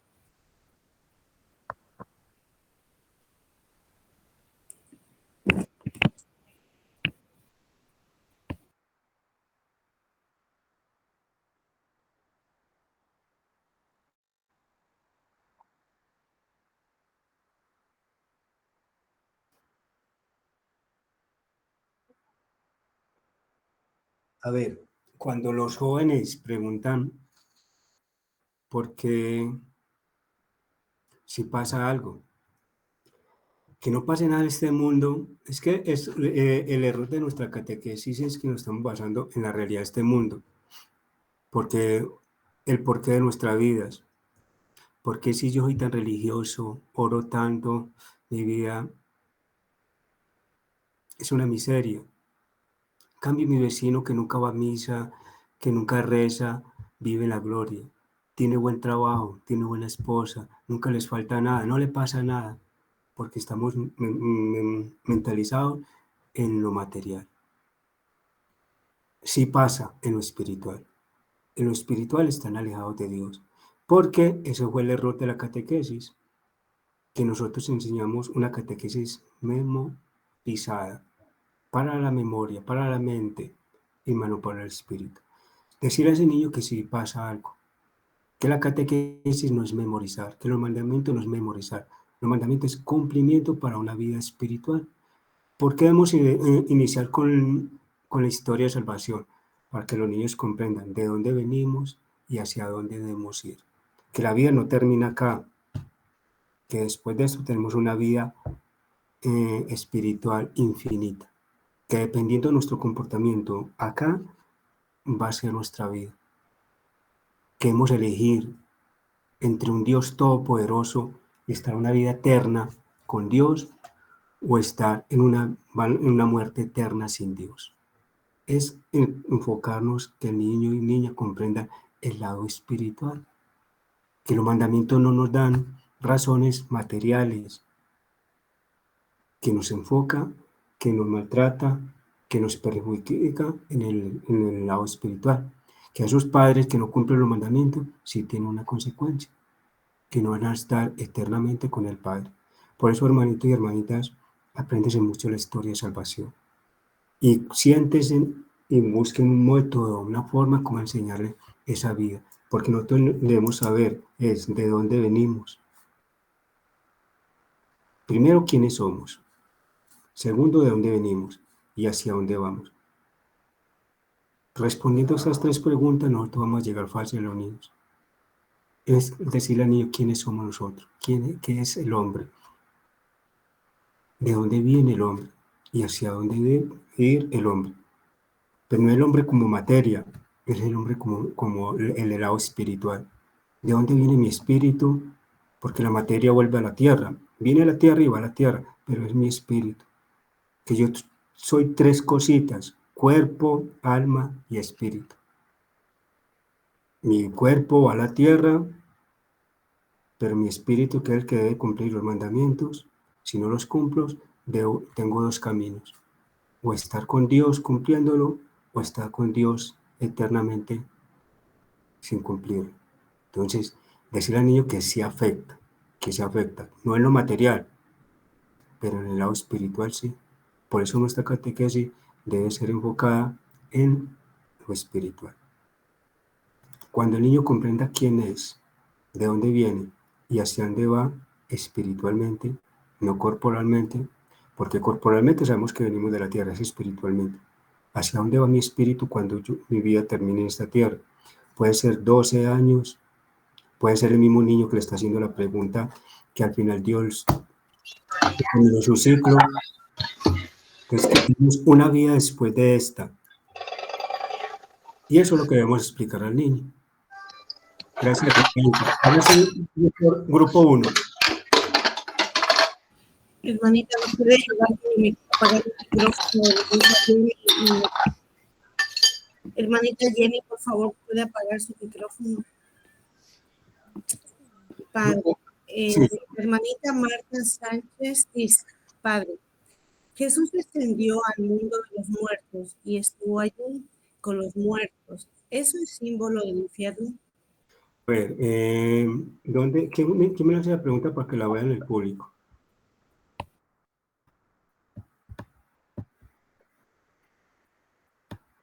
[SPEAKER 1] A ver, cuando los jóvenes preguntan por qué, si pasa algo, que no pase nada en este mundo, es que es, el error de nuestra catequesis es que nos estamos basando en la realidad de este mundo, porque el porqué de nuestras vidas, porque si yo soy tan religioso, oro tanto, mi vida es una miseria. Cambio mi vecino que nunca va a misa, que nunca reza, vive la gloria. Tiene buen trabajo, tiene buena esposa, nunca les falta nada, no le pasa nada, porque estamos mentalizados en lo material. Sí pasa en lo espiritual. En lo espiritual están alejados de Dios, porque ese fue el error de la catequesis, que nosotros enseñamos una catequesis memorizada, para la memoria, para la mente, y mano para el espíritu. Decir a ese niño que si pasa algo, que la catequesis no es memorizar, que los mandamientos no es memorizar, los mandamientos es cumplimiento para una vida espiritual. ¿Por qué debemos iniciar con la historia de salvación? Para que los niños comprendan de dónde venimos y hacia dónde debemos ir. Que la vida no termina acá, que después de eso tenemos una vida espiritual infinita, que dependiendo de nuestro comportamiento acá, va a ser nuestra vida. Que hemos elegir entre un Dios todopoderoso y estar una vida eterna con Dios o estar en una muerte eterna sin Dios. Es enfocarnos que el niño y niña comprendan el lado espiritual, que los mandamientos no nos dan razones materiales, que nos enfoca, que nos maltrata, que nos perjudica en el lado espiritual. Que a esos padres que no cumplen los mandamientos sí tienen una consecuencia, que no van a estar eternamente con el Padre. Por eso, hermanitos y hermanitas, apréndense mucho la historia de salvación. Y siéntense y busquen un método, una forma como enseñarle esa vida. Porque nosotros debemos saber es de dónde venimos. Primero, quiénes somos. Segundo, de dónde venimos y hacia dónde vamos. Respondiendo a esas tres preguntas, nosotros vamos a llegar fácil a los niños. Es decirle al niño quiénes somos nosotros, qué es el hombre, de dónde viene el hombre y hacia dónde debe ir el hombre. Pero no el hombre como materia, es el hombre como el lado espiritual. ¿De dónde viene mi espíritu? Porque la materia vuelve a la tierra. Viene a la tierra y va a la tierra, pero es mi espíritu. Que yo soy tres cositas: cuerpo, alma y espíritu. Mi cuerpo va a la tierra, pero mi espíritu, que es el que debe cumplir los mandamientos, si no los cumplo, tengo dos caminos. O estar con Dios cumpliéndolo, o estar con Dios eternamente sin cumplirlo. Entonces, decirle al niño que se afecta, no en lo material, pero en el lado espiritual sí. Por eso nuestra catequesis debe ser enfocada en lo espiritual. Cuando el niño comprenda quién es, de dónde viene y hacia dónde va espiritualmente, no corporalmente, porque corporalmente sabemos que venimos de la tierra, es espiritualmente. ¿Hacia dónde va mi espíritu cuando mi vida termine en esta tierra? Puede ser 12 años, puede ser el mismo niño que le está haciendo la pregunta, que al final Dios terminó su ciclo. Entonces, que tenemos una vida después de esta. Y eso es lo que debemos explicar al niño. Gracias. Ahora sí, grupo 1.
[SPEAKER 6] Hermanita, ¿me puede ayudar a apagar el micrófono? Hermanita Jenny, por favor, ¿puede apagar su micrófono? Padre,
[SPEAKER 1] Sí.
[SPEAKER 6] hermanita Marta Sánchez dice, Padre, Jesús descendió al mundo de los muertos y estuvo allí con los muertos. ¿Eso es símbolo del infierno?
[SPEAKER 1] A ver, ¿quién me hace la pregunta para que la vea en el público?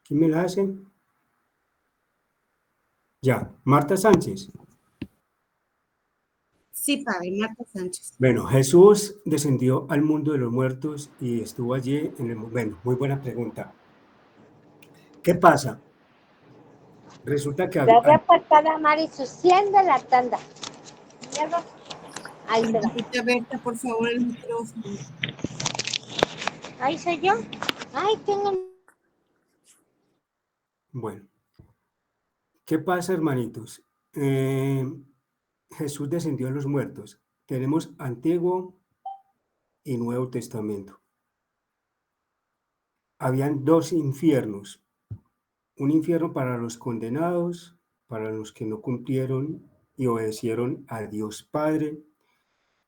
[SPEAKER 1] ¿Quién me la hace? Ya, Marta Sánchez.
[SPEAKER 6] Sí, Padre, Marta Sánchez.
[SPEAKER 1] Bueno, Jesús descendió al mundo de los muertos y estuvo allí en el... Bueno, muy buena pregunta. ¿Qué pasa? Resulta que...
[SPEAKER 3] Gracias por cada Marisus, 100 de la tanda. Mierda. Ahí se va.
[SPEAKER 6] Hermanita Berta, por favor, el micrófono.
[SPEAKER 3] Ahí soy yo. Ay, tengo...
[SPEAKER 1] Bueno, ¿qué pasa, hermanitos? Jesús descendió a los muertos. Tenemos Antiguo y Nuevo Testamento. Habían dos infiernos. Un infierno para los condenados, para los que no cumplieron y obedecieron a Dios Padre.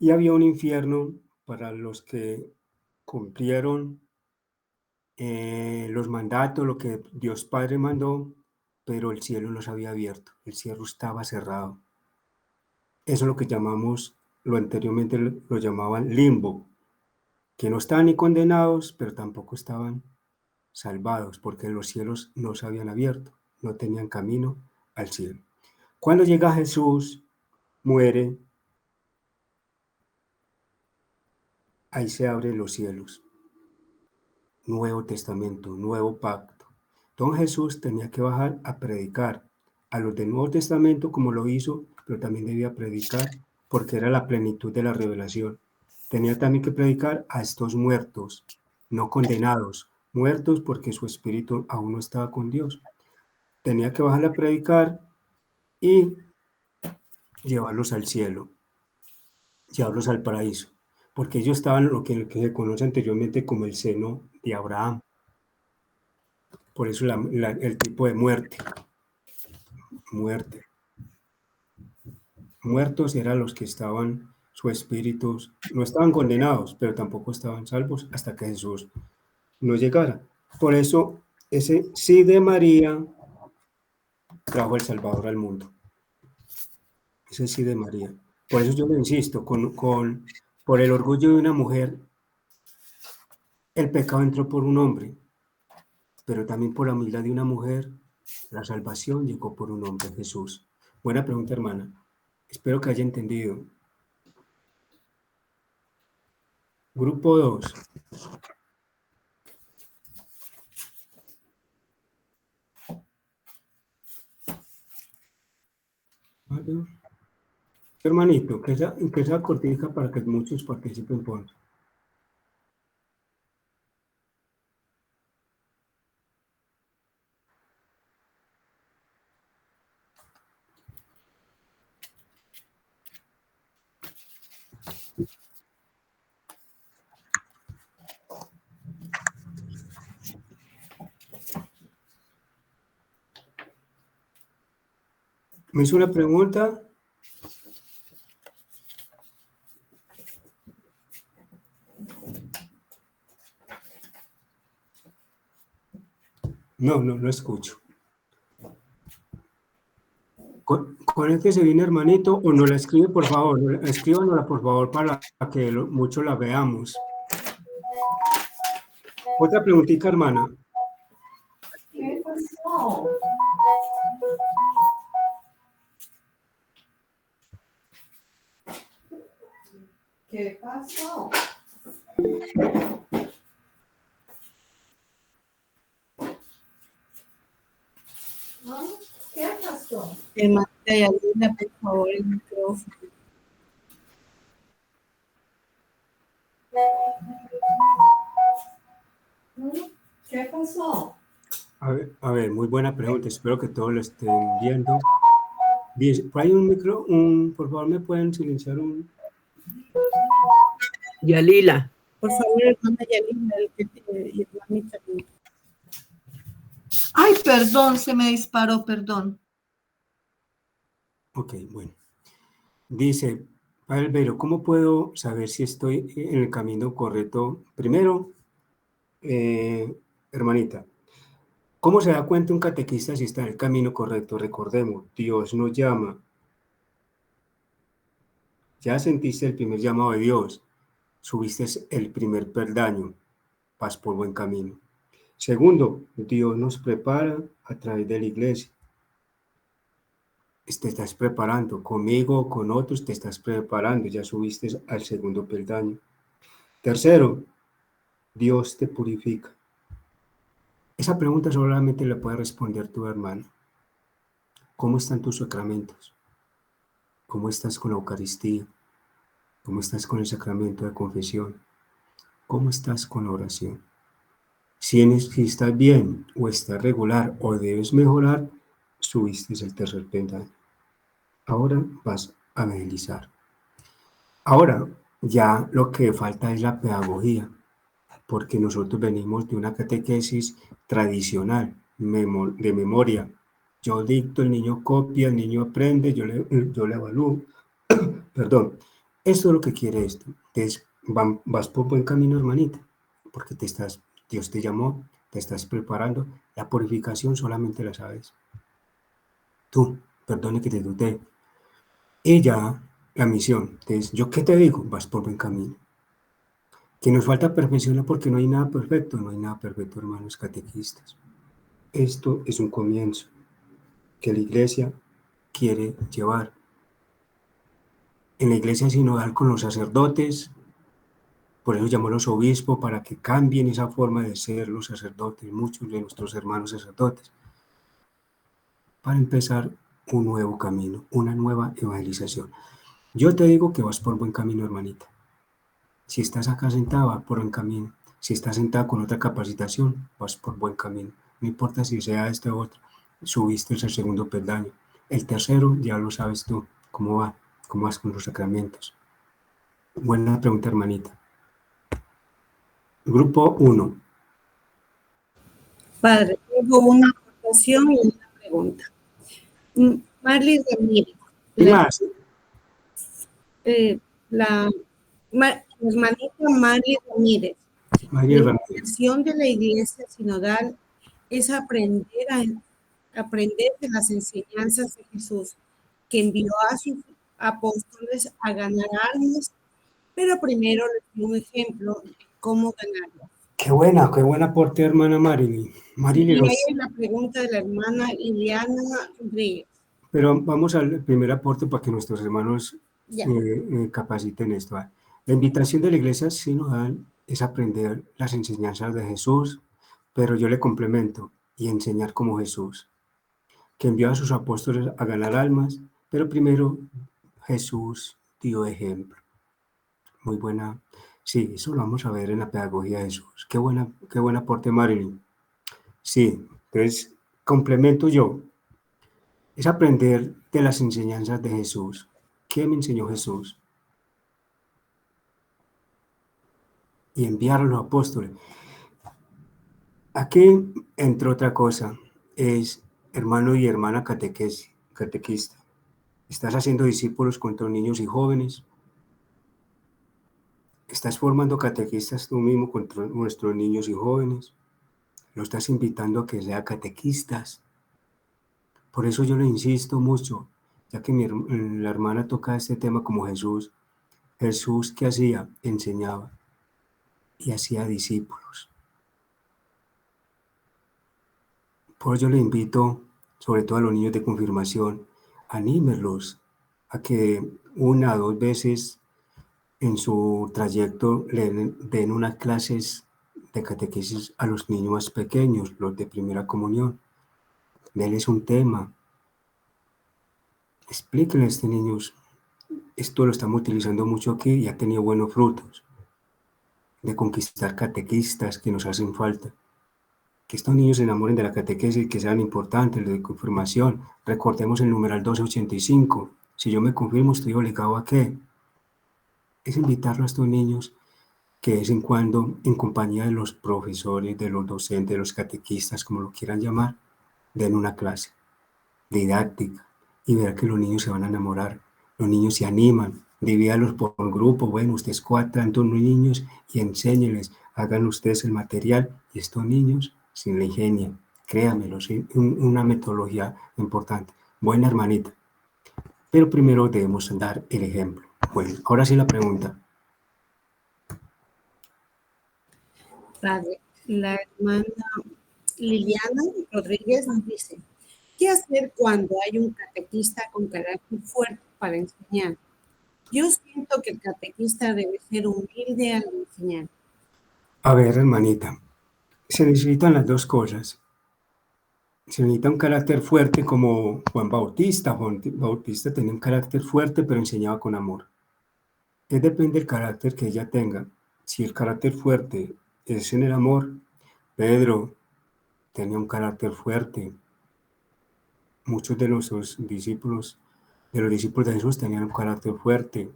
[SPEAKER 1] Y había un infierno para los que cumplieron los mandatos, lo que Dios Padre mandó, pero el cielo no se había abierto, el cielo estaba cerrado. Eso es lo que llamamos, lo anteriormente lo llamaban limbo, que no estaban ni condenados, pero tampoco estaban salvados, porque los cielos no se habían abierto, no tenían camino al cielo. Cuando llega Jesús, muere, ahí se abren los cielos. Nuevo Testamento, Nuevo Pacto. Entonces Jesús tenía que bajar a predicar a los del Nuevo Testamento como lo hizo, pero también debía predicar porque era la plenitud de la revelación. Tenía también que predicar a estos muertos, no condenados, muertos porque su espíritu aún no estaba con Dios. Tenía que bajar a predicar y llevarlos al cielo, llevarlos al paraíso, porque ellos estaban en lo que se conoce anteriormente como el seno de Abraham. Por eso el tipo de muerte. Muertos eran los que estaban, sus espíritus, no estaban condenados, pero tampoco estaban salvos hasta que Jesús no llegara. Por eso, ese sí de María trajo el Salvador al mundo. Ese sí de María. Por eso yo le insisto, por el orgullo de una mujer, el pecado entró por un hombre, pero también por la humildad de una mujer, la salvación llegó por un hombre, Jesús. Buena pregunta, hermana. Espero que haya entendido. Grupo 2. Vale. Hermanito, que esa cortija para que muchos participen por. ¿Me hizo una pregunta? No escucho. Conéctese bien, hermanito, o no la escribe, por favor. Escríbanosla, por favor, para que mucho la veamos. Otra preguntita, hermana.
[SPEAKER 7] ¿Qué pasó? ¿Qué pasó? ¿Ah? ¿Qué pasó?
[SPEAKER 6] Hermanita Yalina, por favor, el micrófono.
[SPEAKER 7] ¿Qué pasó?
[SPEAKER 1] A ver, muy buena pregunta. Espero que todos lo estén viendo. Dice, ¿por ahí un micro? Por favor, ¿me pueden silenciar un?
[SPEAKER 8] Yalila.
[SPEAKER 6] Por favor, hermana Yalina, y hermanita.
[SPEAKER 7] Ay, perdón, se me disparó, perdón.
[SPEAKER 1] Ok, bueno. Dice, Padre Albero, ¿cómo puedo saber si estoy en el camino correcto? Primero, hermanita, ¿cómo se da cuenta un catequista si está en el camino correcto? Recordemos, Dios nos llama. Ya sentiste el primer llamado de Dios, subiste el primer peldaño, vas por buen camino. Segundo, Dios nos prepara a través de la iglesia. Te estás preparando, conmigo o con otros te estás preparando, ya subiste al segundo peldaño. Tercero, Dios te purifica. Esa pregunta solamente la puede responder tu hermano. ¿Cómo están tus sacramentos? ¿Cómo estás con la Eucaristía? ¿Cómo estás con el sacramento de confesión? ¿Cómo estás con la oración? Si estás bien o estás regular o debes mejorar, subiste el tercer peldaño. Ahora vas a evangelizar. Ahora ya lo que falta es la pedagogía, porque nosotros venimos de una catequesis tradicional, de memoria. Yo dicto, el niño copia, el niño aprende, yo le evalúo. Perdón, esto es lo que quiere esto. Entonces, vas por buen camino, hermanita, porque Dios te llamó, te estás preparando. La purificación solamente la sabes tú, perdone que te dudé. Ella, la misión. Entonces, ¿yo qué te digo? Vas por buen camino. Que nos falta perfección porque no hay nada perfecto, hermanos catequistas. Esto es un comienzo que la iglesia quiere llevar. En la iglesia sinodal con los sacerdotes, por eso llamó a los obispos para que cambien esa forma de ser los sacerdotes, muchos de nuestros hermanos sacerdotes, para empezar un nuevo camino, una nueva evangelización. Yo te digo que vas por buen camino, hermanita. Si estás acá sentada, vas por buen camino. Si estás sentada con otra capacitación, vas por buen camino. No importa si sea este u otro. Subiste el segundo peldaño. El tercero, ya lo sabes tú. ¿Cómo va? ¿Cómo vas con los sacramentos? Buena pregunta, hermanita. Grupo 1.
[SPEAKER 6] Padre, tengo una aportación y una pregunta. Marley Ramírez,
[SPEAKER 1] ¿Qué más?
[SPEAKER 6] la hermanita Marley Ramírez.
[SPEAKER 1] María
[SPEAKER 6] La
[SPEAKER 1] Ramírez.
[SPEAKER 6] intención de la iglesia sinodal es aprender de las enseñanzas de Jesús, que envió a sus apóstoles a ganar almas, pero primero les dio un ejemplo de cómo ganarlas.
[SPEAKER 1] Qué buen aporte, hermana Marilyn.
[SPEAKER 6] Y ahí es la pregunta de la hermana Liliana Rodríguez.
[SPEAKER 1] Pero vamos al primer aporte para que nuestros hermanos capaciten esto. La invitación de la iglesia sinodal es aprender las enseñanzas de Jesús, pero yo le complemento y enseñar como Jesús, que envió a sus apóstoles a ganar almas, pero primero Jesús dio ejemplo. Muy buena. Sí, eso lo vamos a ver en la pedagogía de Jesús. Qué buen aporte, Marilyn. Sí, entonces complemento yo. Es aprender de las enseñanzas de Jesús. ¿Qué me enseñó Jesús? Y enviar a los apóstoles. Aquí, entre otra cosa, es hermano y hermana catequista. ¿Estás haciendo discípulos con tus niños y jóvenes? ¿Estás formando catequistas tú mismo con nuestros niños y jóvenes? ¿Lo estás invitando a que sea catequistas? Por eso yo le insisto mucho, ya que la hermana toca este tema como Jesús. Jesús, ¿qué hacía? Enseñaba y hacía discípulos. Por ello le invito, sobre todo a los niños de confirmación, anímelos a que 1 o 2 veces en su trayecto le den unas clases de catequesis a los niños más pequeños, los de primera comunión. Denles un tema. Explíquenle a este niños, esto lo estamos utilizando mucho aquí y ha tenido buenos frutos, de conquistar catequistas que nos hacen falta. Que estos niños se enamoren de la catequesis, que sean importantes, de confirmación. Recordemos el numeral 1285. Si yo me confirmo, estoy obligado a ¿qué? Es invitarlo a estos niños que de vez en cuando, en compañía de los profesores, de los docentes, de los catequistas, como lo quieran llamar, den una clase didáctica y verá que los niños se van a enamorar. Los niños se animan, divídalos por grupo. Bueno, ustedes 4 tantos niños y enséñenles, hagan ustedes el material y estos niños sin la ingenia, créanmelo, ¿sí? Una metodología importante. Buena hermanita, pero primero debemos dar el ejemplo. Bueno, ahora sí la pregunta.
[SPEAKER 6] Padre, la hermana Liliana Rodríguez nos dice, ¿qué hacer cuando hay un catequista con carácter fuerte para enseñar? Yo siento que el catequista debe ser humilde al enseñar.
[SPEAKER 1] A ver, hermanita, se necesitan las dos cosas. Se necesita un carácter fuerte como Juan Bautista. Juan Bautista tenía un carácter fuerte, pero enseñaba con amor. Depende del carácter que ella tenga. Si el carácter fuerte es en el amor, Pedro tenía un carácter fuerte. Muchos de los discípulos de Jesús tenían un carácter fuerte.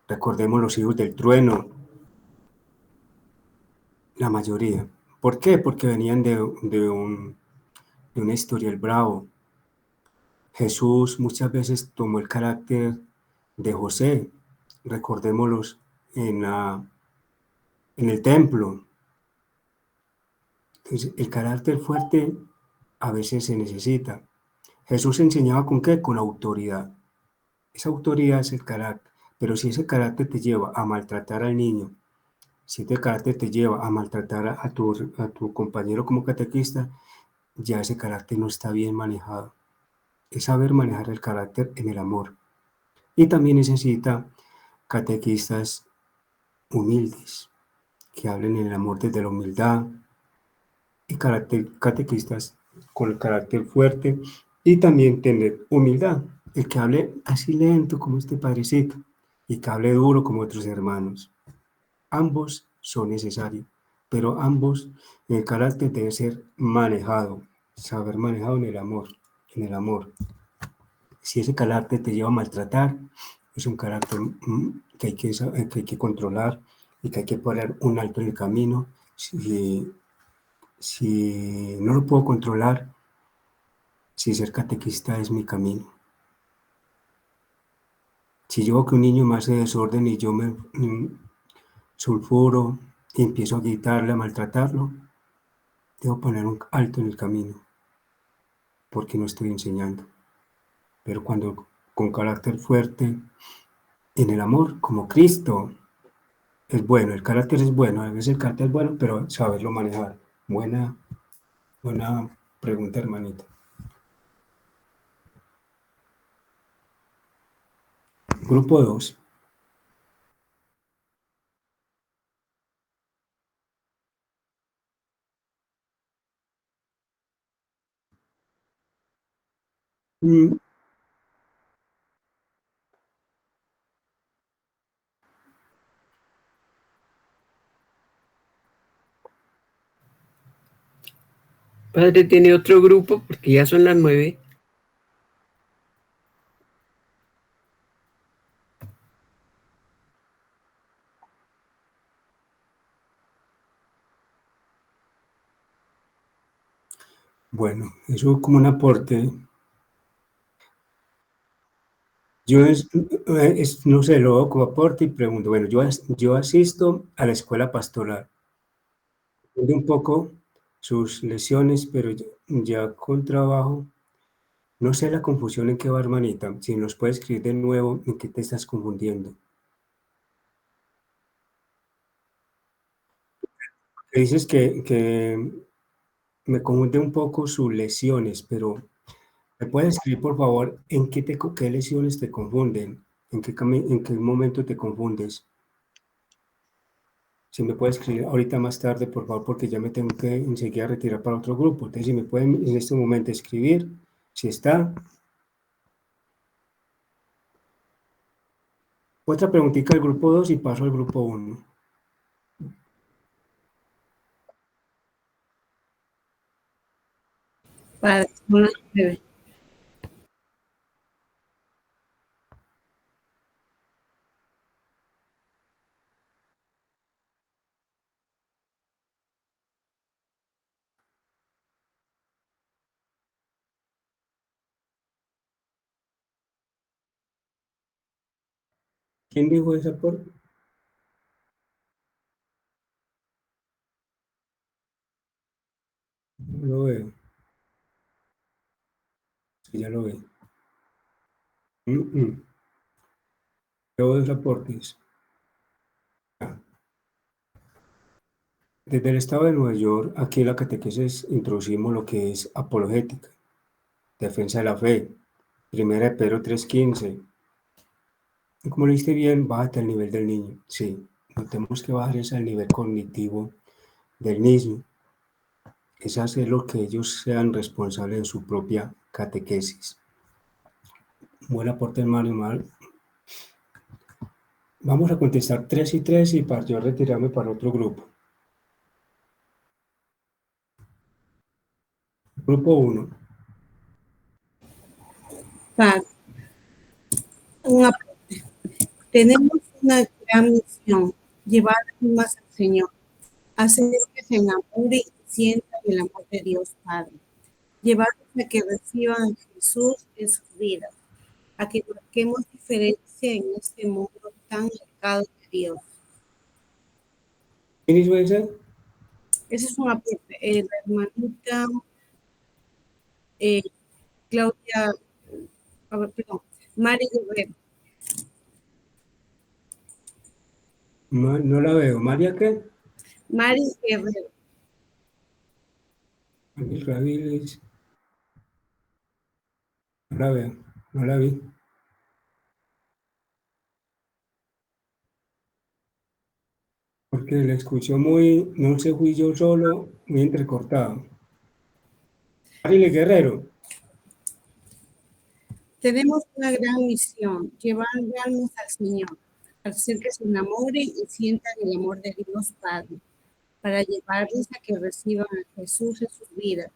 [SPEAKER 1] Recordemos los hijos del trueno, la mayoría. ¿Por qué? Porque venían de una historia bravo. Jesús muchas veces tomó el carácter de José. Recordémoslos en el templo. Entonces, el carácter fuerte a veces se necesita. Jesús enseñaba con ¿qué? Con autoridad. Esa autoridad es el carácter. Pero si ese carácter te lleva a maltratar al niño, si ese carácter te lleva a maltratar a tu compañero como catequista, ya ese carácter no está bien manejado. Es saber manejar el carácter en el amor. Y también necesita catequistas humildes, que hablen en el amor desde la humildad, y catequistas con el carácter fuerte y también tener humildad. El que hable así lento como este padrecito y que hable duro como otros hermanos. Ambos son necesarios, pero ambos, el carácter debe ser manejado, saber manejado en el amor, en el amor. Si ese carácter te lleva a maltratar, es un carácter que hay que controlar y que hay que poner un alto en el camino. Si no lo puedo controlar, si ser catequista es mi camino. Si yo veo que un niño me hace desorden y yo me sulfuro y empiezo a gritarle, a maltratarlo, debo poner un alto en el camino, porque no estoy enseñando. Pero cuando con carácter fuerte, en el amor, como Cristo, es bueno, el carácter es bueno, a veces el carácter es bueno, pero saberlo manejar. Buena pregunta, hermanita. Grupo 2.
[SPEAKER 8] Padre, ¿tiene otro grupo? Porque ya son las 9. Bueno,
[SPEAKER 1] Eso como un aporte. No sé, lo hago como aporte y pregunto, bueno, yo asisto a la escuela pastoral, entiendo un poco sus lesiones, pero ya con trabajo, no sé la confusión en qué va, hermanita, si nos puedes escribir de nuevo en qué te estás confundiendo. Dices que me confunde un poco sus lesiones, pero ¿me puedes escribir, por favor, en qué lesiones te confunden? ¿En qué momento te confundes? Si me puede escribir ahorita más tarde, por favor, porque ya me tengo que enseguida retirar para otro grupo. Entonces, si me pueden en este momento escribir, si está. Otra preguntita del grupo 2 y paso al grupo 1.
[SPEAKER 6] Padre, son las 9.
[SPEAKER 1] ¿Quién dijo esa por? No lo veo. Sí, ya lo veo. Todos los aportes. Ah. Desde el estado de Nueva York, aquí en la catequesis introducimos lo que es apologética, defensa de la fe, primera de Pedro 3:15. Y como lo viste bien, bájate al nivel del niño. Sí, no tenemos que bajar es al nivel cognitivo del niño. Es hacer lo que ellos sean responsables de su propia catequesis. Buen aporte, hermano y mal. Vamos a contestar 3 y 3 y para yo retirarme para otro grupo. Grupo 1.
[SPEAKER 6] Padre, un aporte. Tenemos una gran misión, llevar almas al Señor, hacer que se enamore y sientan el amor de Dios Padre, llevarlos a que reciban a Jesús en sus vidas, a que marquemos diferencia en este mundo tan alejado de Dios.
[SPEAKER 1] ¿Quién hizo ese?
[SPEAKER 6] Ese es un aporte. La hermanita Claudia, a ver, perdón, Mari Guerrero.
[SPEAKER 1] No la veo. ¿María qué?
[SPEAKER 6] Mari Guerrero.
[SPEAKER 1] María Raviles. No la veo. No la vi. Porque la escucho muy, no sé, fui yo solo, muy entrecortado. Marile Guerrero.
[SPEAKER 6] Tenemos una gran misión, llevar almas al Señor, hacer que se enamoren y sientan el amor de Dios Padre, para llevarles a que reciban a Jesús en sus vidas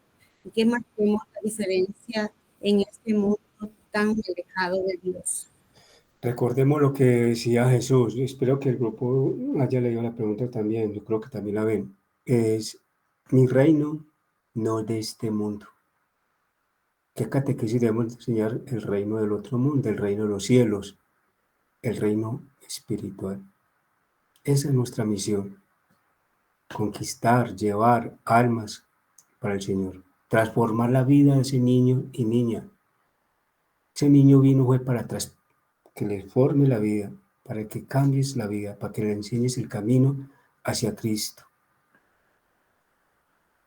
[SPEAKER 6] y que marquemos la diferencia en este mundo tan alejado de Dios.
[SPEAKER 1] Recordemos lo que decía Jesús. Yo espero que el grupo haya leído la pregunta también. Yo creo que también la ven. Es mi reino, no de este mundo. ¿Qué catequesis debemos enseñar? El reino del otro mundo, el reino de los cielos, el reino espiritual. Esa es nuestra misión. Conquistar, llevar almas para el Señor. Transformar la vida de ese niño y niña. Ese niño vino fue para atrás, que le forme la vida, para que cambies la vida, para que le enseñes el camino hacia Cristo.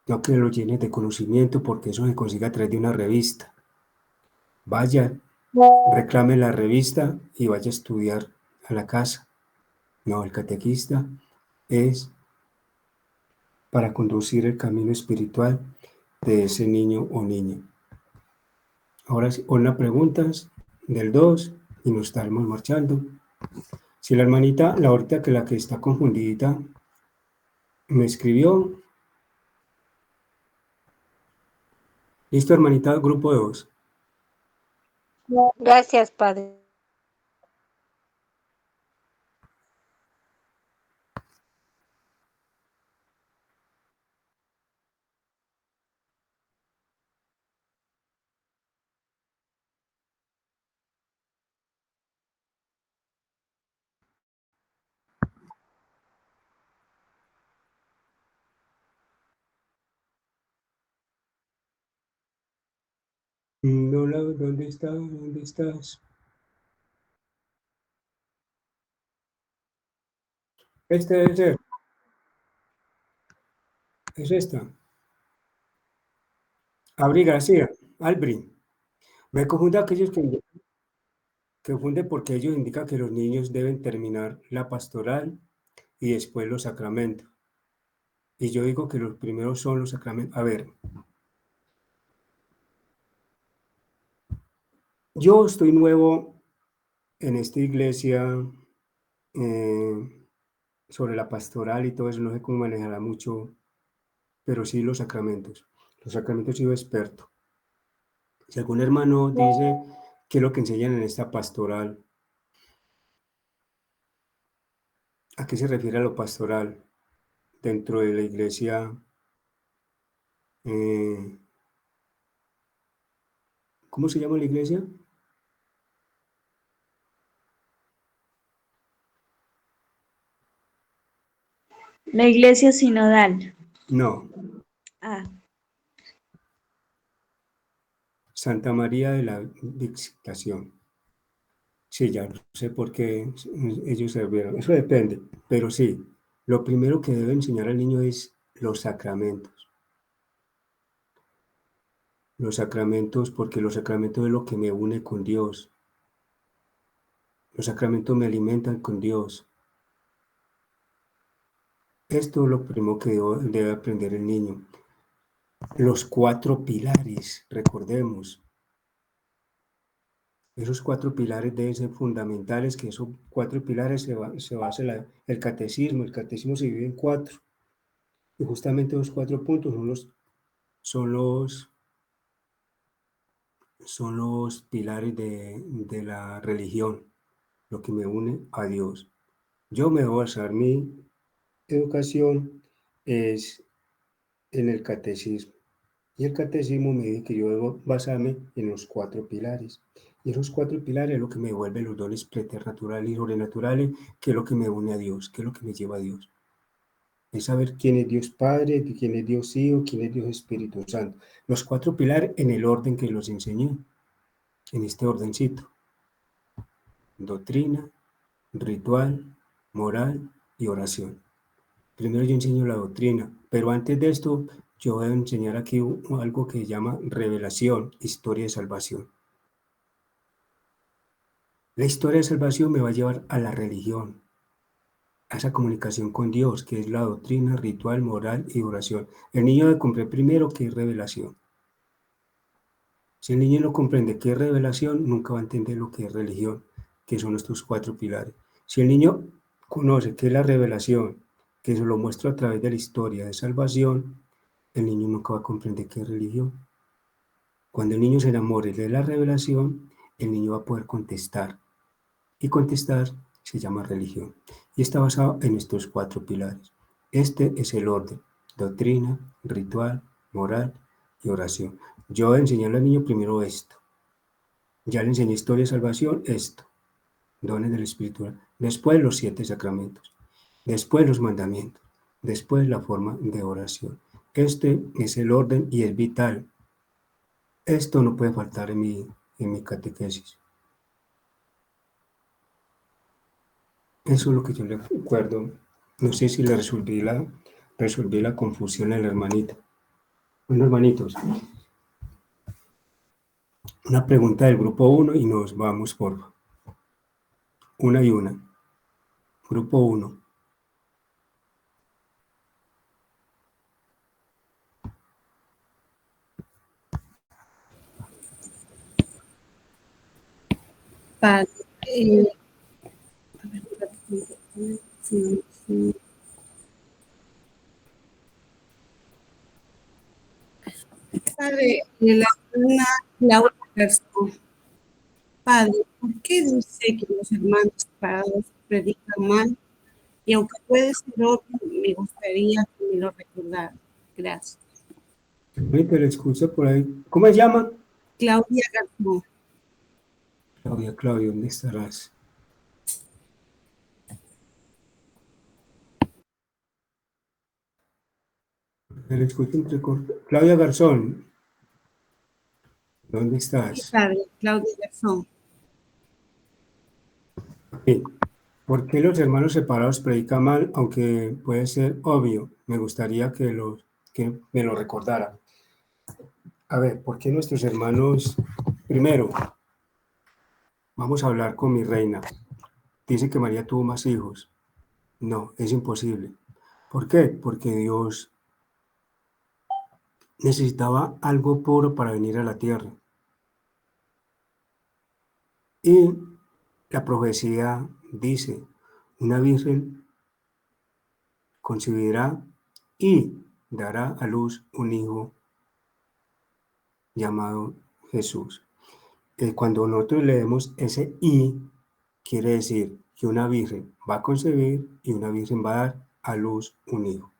[SPEAKER 1] No que lo llenes de conocimiento, porque eso se consigue a través de una revista. Vaya, reclame la revista y vaya a estudiar a la casa. No, el catequista es para conducir el camino espiritual de ese niño o niña. Ahora sí, una preguntas del 2 y nos estaremos marchando. Si la hermanita, la que está confundida, me escribió. Listo, hermanita, grupo 2.
[SPEAKER 3] Gracias, Padre.
[SPEAKER 1] No, ¿dónde está? ¿Dónde estás? Este debe ser. Es esta. Abri García. Albri. Me confunde aquellos que confunde porque ellos indican que los niños deben terminar la pastoral y después los sacramentos. Y yo digo que los primeros son los sacramentos. A ver, yo estoy nuevo en esta iglesia sobre la pastoral y todo eso, no sé cómo manejará mucho, pero sí los sacramentos. Los sacramentos he sido experto. Si algún hermano dice qué es lo que enseñan en esta pastoral, ¿a qué se refiere a lo pastoral dentro de la iglesia? eh, ¿Cómo se llama la iglesia?
[SPEAKER 4] La iglesia sinodal.
[SPEAKER 1] No,
[SPEAKER 4] Ah,
[SPEAKER 1] Santa María de la Visitación. Sí, ya no sé por qué ellos se vieron. Eso depende, pero sí, lo primero que debe enseñar al niño es los sacramentos. Los sacramentos, porque los sacramentos es lo que me une con Dios. Los sacramentos me alimentan con Dios. Esto es lo primero que debe aprender el niño. Los 4 pilares, recordemos. Esos 4 pilares deben ser fundamentales, que esos 4 pilares se basa el catecismo. El catecismo se divide en 4. Y justamente los 4 puntos son los, son los pilares de la religión, lo que me une a Dios. Yo me voy a basar mi educación es en el catecismo. Y el catecismo me dice que yo debo basarme en los 4 pilares. Y esos 4 pilares es lo que me devuelve los dones preternaturales y sobrenaturales, que es lo que me une a Dios, que es lo que me lleva a Dios. Es saber quién es Dios Padre, quién es Dios Hijo, quién es Dios Espíritu Santo. Los 4 pilares en el orden que los enseñé, en este ordencito. Doctrina, ritual, moral y oración. Primero yo enseño la doctrina, pero antes de esto yo voy a enseñar aquí algo que se llama revelación, historia de salvación. La historia de salvación me va a llevar a la religión, a esa comunicación con Dios, que es la doctrina, ritual, moral y oración. El niño debe comprender primero qué es revelación. Si el niño no comprende qué es revelación, nunca va a entender lo que es religión, que son estos 4 pilares. Si el niño conoce qué es la revelación, que se lo muestro a través de la historia de salvación, el niño nunca va a comprender qué es religión. Cuando el niño se enamore de la revelación, el niño va a poder contestar. Y contestar se llama religión. Y está basado en estos 4 pilares. Este es el orden: doctrina, ritual, moral y oración. Yo voy a enseñarle al niño primero esto. Ya le enseñé historia de salvación, esto. Dones del Espíritu. Después los 7 sacramentos. Después los mandamientos. Después la forma de oración. Este es el orden y es vital. Esto no puede faltar en mi catequesis. Eso es lo que yo le recuerdo. No sé si le resolví la confusión a la hermanita. Bueno, hermanitos, una pregunta del grupo 1 y nos vamos por una y una. Grupo 1.
[SPEAKER 6] Padre, a ver, sí, sí. Padre, la alumna Laura Garzón. Padre, ¿por qué dice que los hermanos separados predican mal? Y aunque puede ser obvio, me gustaría que me lo recordara. Gracias.
[SPEAKER 1] Ahorita le escucho por ahí. ¿Cómo se llama?
[SPEAKER 6] Claudia Garzón.
[SPEAKER 1] Claudia, ¿dónde estarás? Le escucho entre Claudia Garzón. ¿Dónde
[SPEAKER 6] Sí,
[SPEAKER 1] estás?
[SPEAKER 6] padre, Claudia Garzón.
[SPEAKER 1] Sí. ¿Por qué los hermanos separados predican mal, aunque puede ser obvio? Me gustaría que me lo recordara. A ver, ¿por qué nuestros hermanos? Primero, vamos a hablar con mi reina. Dice que María tuvo más hijos. No, es imposible. ¿Por qué? Porque Dios necesitaba algo puro para venir a la tierra. Y la profecía dice, una virgen concebirá y dará a luz un hijo llamado Jesús. Cuando nosotros leemos ese y, quiere decir que una virgen va a concebir y una virgen va a dar a luz un hijo.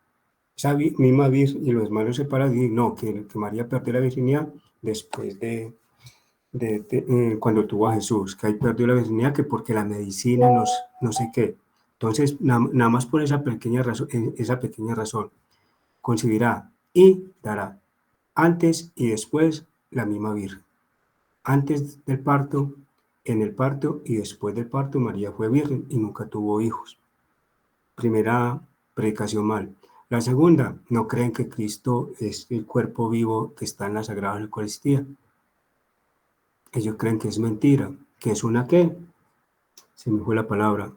[SPEAKER 1] Esa misma virgen y los hermanos separados dicen, no, que María perdió la virginidad después cuando tuvo a Jesús, que ahí perdió la virginidad, que porque la medicina no sé qué. Entonces, nada más por esa pequeña razón, concebirá y dará. Antes y después, la misma virgen. Antes del parto, en el parto y después del parto, María fue virgen y nunca tuvo hijos. Primera predicación mal. La segunda, no creen que Cristo es el cuerpo vivo que está en la Sagrada Eucaristía. Ellos creen que es mentira, que es una qué, se me fue la palabra.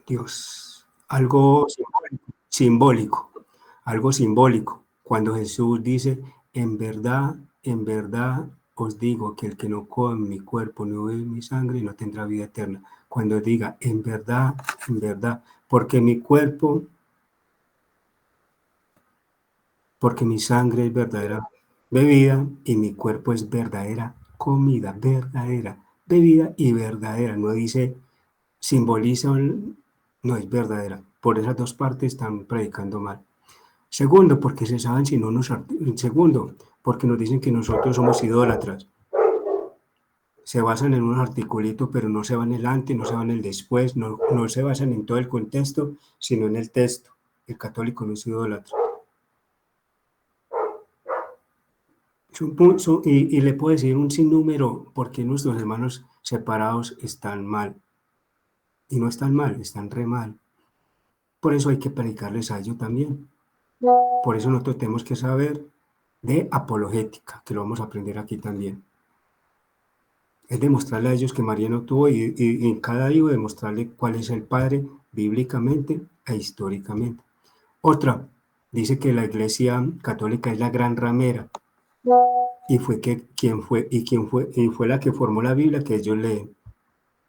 [SPEAKER 1] Dios, algo simbólico, algo simbólico. Cuando Jesús dice, en verdad os digo que el que no come mi cuerpo ni bebe mi sangre no tendrá vida eterna. Cuando diga, en verdad, porque mi cuerpo, porque mi sangre es verdadera bebida y mi cuerpo es verdadera comida, verdadera bebida y verdadera. No dice simboliza, no es verdadera. Por esas dos partes están predicando mal. Segundo, porque se saben si no nos... Segundo, porque nos dicen que nosotros somos idólatras. Se basan en un articulito, pero no se van en el antes, no se van en el después, no se basan en todo el contexto, sino en el texto. El católico no es idólatra. Y le puedo decir un sinnúmero porque nuestros hermanos separados están mal. Y no están mal, están re mal. Por eso hay que predicarles a ellos también. Por eso nosotros tenemos que saber de apologética, que lo vamos a aprender aquí también. Es demostrarle a ellos que María no tuvo y en cada hijo demostrarle cuál es el padre bíblicamente e históricamente. Otra, dice que la Iglesia Católica es la gran ramera y fue la que formó la Biblia que ellos leen.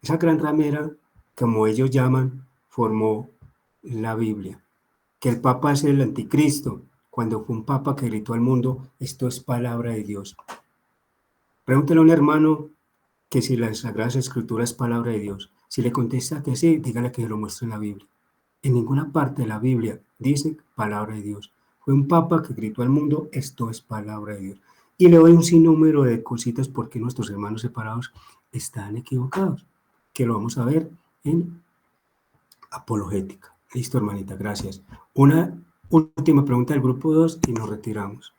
[SPEAKER 1] Esa gran ramera, como ellos llaman, formó la Biblia. Que el Papa es el anticristo, cuando fue un Papa que gritó al mundo, esto es palabra de Dios. Pregúntele a un hermano que si la Sagrada Escritura es palabra de Dios. Si le contesta que sí, dígale que se lo muestre en la Biblia. En ninguna parte de la Biblia dice palabra de Dios. Fue un Papa que gritó al mundo, esto es palabra de Dios. Y le doy un sinnúmero de cositas porque nuestros hermanos separados están equivocados, que lo vamos a ver en apologética. Listo, hermanita, gracias. Una última pregunta del grupo 2 y nos retiramos.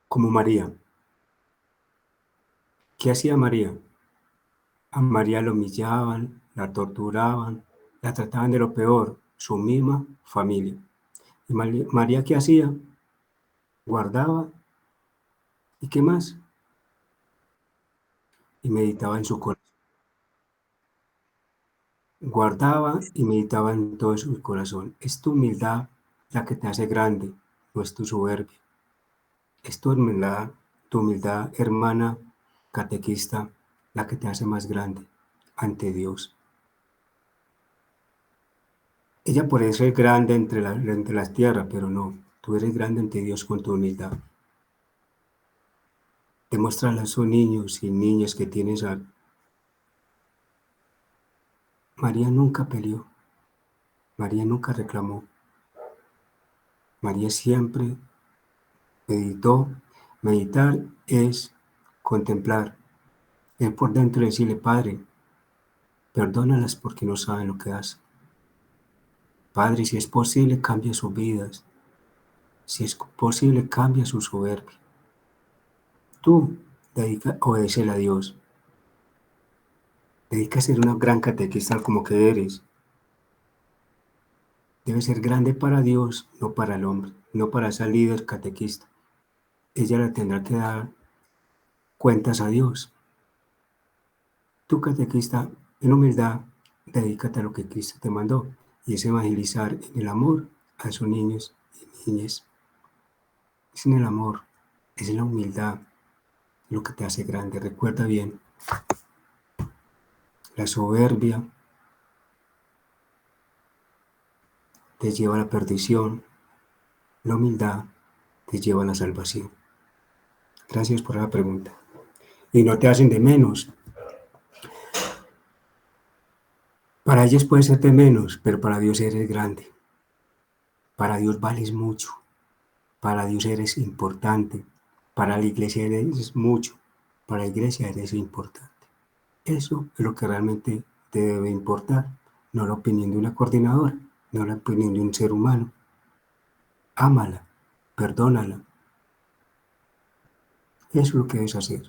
[SPEAKER 1] Como María. ¿Qué hacía María? A María la humillaban, la torturaban, la trataban de lo peor, su misma familia. ¿Y María qué hacía? Guardaba, ¿y qué más? Y meditaba en su corazón. Guardaba y meditaba en todo su corazón. Es tu humildad la que te hace grande, no es tu soberbia. Es tu humildad, hermana catequista, la que te hace más grande ante Dios. Ella puede ser grande entre las tierras, pero no, tú eres grande ante Dios con tu humildad. Demuéstrale a esos niños y niñas que tienes María nunca peleó, María nunca reclamó, María siempre meditó. Meditar es contemplar, es por dentro decirle, Padre, perdónalas porque no saben lo que hacen. Padre, si es posible, cambia sus vidas. Si es posible, cambia su soberbia. Tú, obedécele a Dios. Dedica a ser una gran catequista como que eres. Debe ser grande para Dios, no para el hombre, no para esa líder catequista. Ella le tendrá que dar cuentas a Dios. Tú, catequista, en humildad, dedícate a lo que Cristo te mandó, y es evangelizar en el amor a esos niños y niñas. Es en el amor, es en la humildad lo que te hace grande. Recuerda bien, la soberbia te lleva a la perdición, la humildad te lleva a la salvación. Gracias por la pregunta. Y no te hacen de menos. Para ellos puede ser de menos, pero para Dios eres grande. Para Dios vales mucho. Para Dios eres importante. Para la iglesia eres mucho. Para la iglesia eres importante. Eso es lo que realmente te debe importar. No la opinión de una coordinadora, no la opinión de un ser humano. Ámala, perdónala. Eso es lo que debes hacer.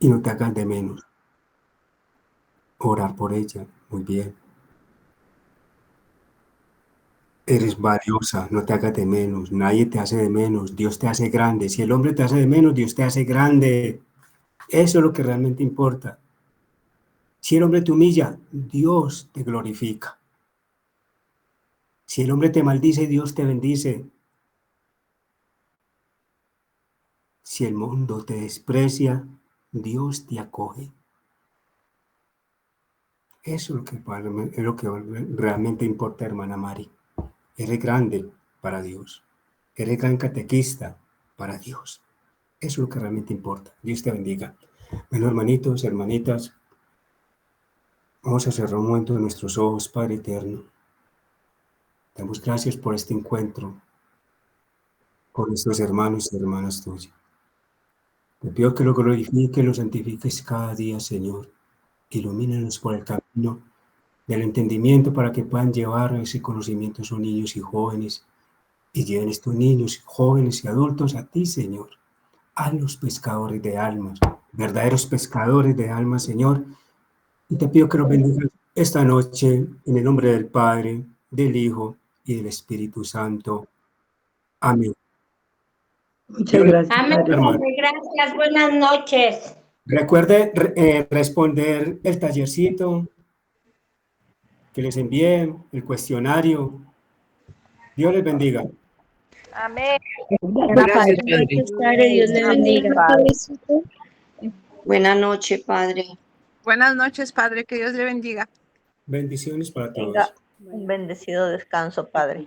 [SPEAKER 1] Y no te hagas de menos. Orar por ella, muy bien. Eres valiosa, no te hagas de menos, nadie te hace de menos, Dios te hace grande. Si el hombre te hace de menos, Dios te hace grande. Eso es lo que realmente importa. Si el hombre te humilla, Dios te glorifica. Si el hombre te maldice, Dios te bendice. Si el mundo te desprecia, Dios te acoge. Eso es lo que realmente importa, hermana Mari. Eres grande para Dios. Eres gran catequista para Dios. Eso es lo que realmente importa. Dios te bendiga. Bueno, hermanitos, hermanitas, vamos a cerrar un momento de nuestros ojos, Padre eterno. Damos gracias por este encuentro con nuestros hermanos y hermanas tuyas. Te pido que lo glorifiques, lo santifiques cada día, Señor. Ilumínanos por el camino del entendimiento para que puedan llevar ese conocimiento a sus niños y jóvenes y lleven estos niños, jóvenes y adultos a ti, Señor. A los pescadores de almas, verdaderos pescadores de almas, Señor. Y te pido que los bendigas esta noche en el nombre del Padre, del Hijo y del Espíritu Santo. Amén.
[SPEAKER 9] Muchas gracias.
[SPEAKER 3] Amén,
[SPEAKER 1] hermano.
[SPEAKER 3] Padre, gracias. Buenas noches.
[SPEAKER 1] Recuerde responder el tallercito que les envié, el cuestionario. Dios les bendiga.
[SPEAKER 5] Amén.
[SPEAKER 8] Gracias, Padre.
[SPEAKER 4] Padre, Dios le bendiga.
[SPEAKER 10] Buenas noches, Padre.
[SPEAKER 11] Buenas noches, Padre, que Dios le bendiga.
[SPEAKER 1] Bendiciones para todos.
[SPEAKER 5] Tenga un bendecido descanso, Padre.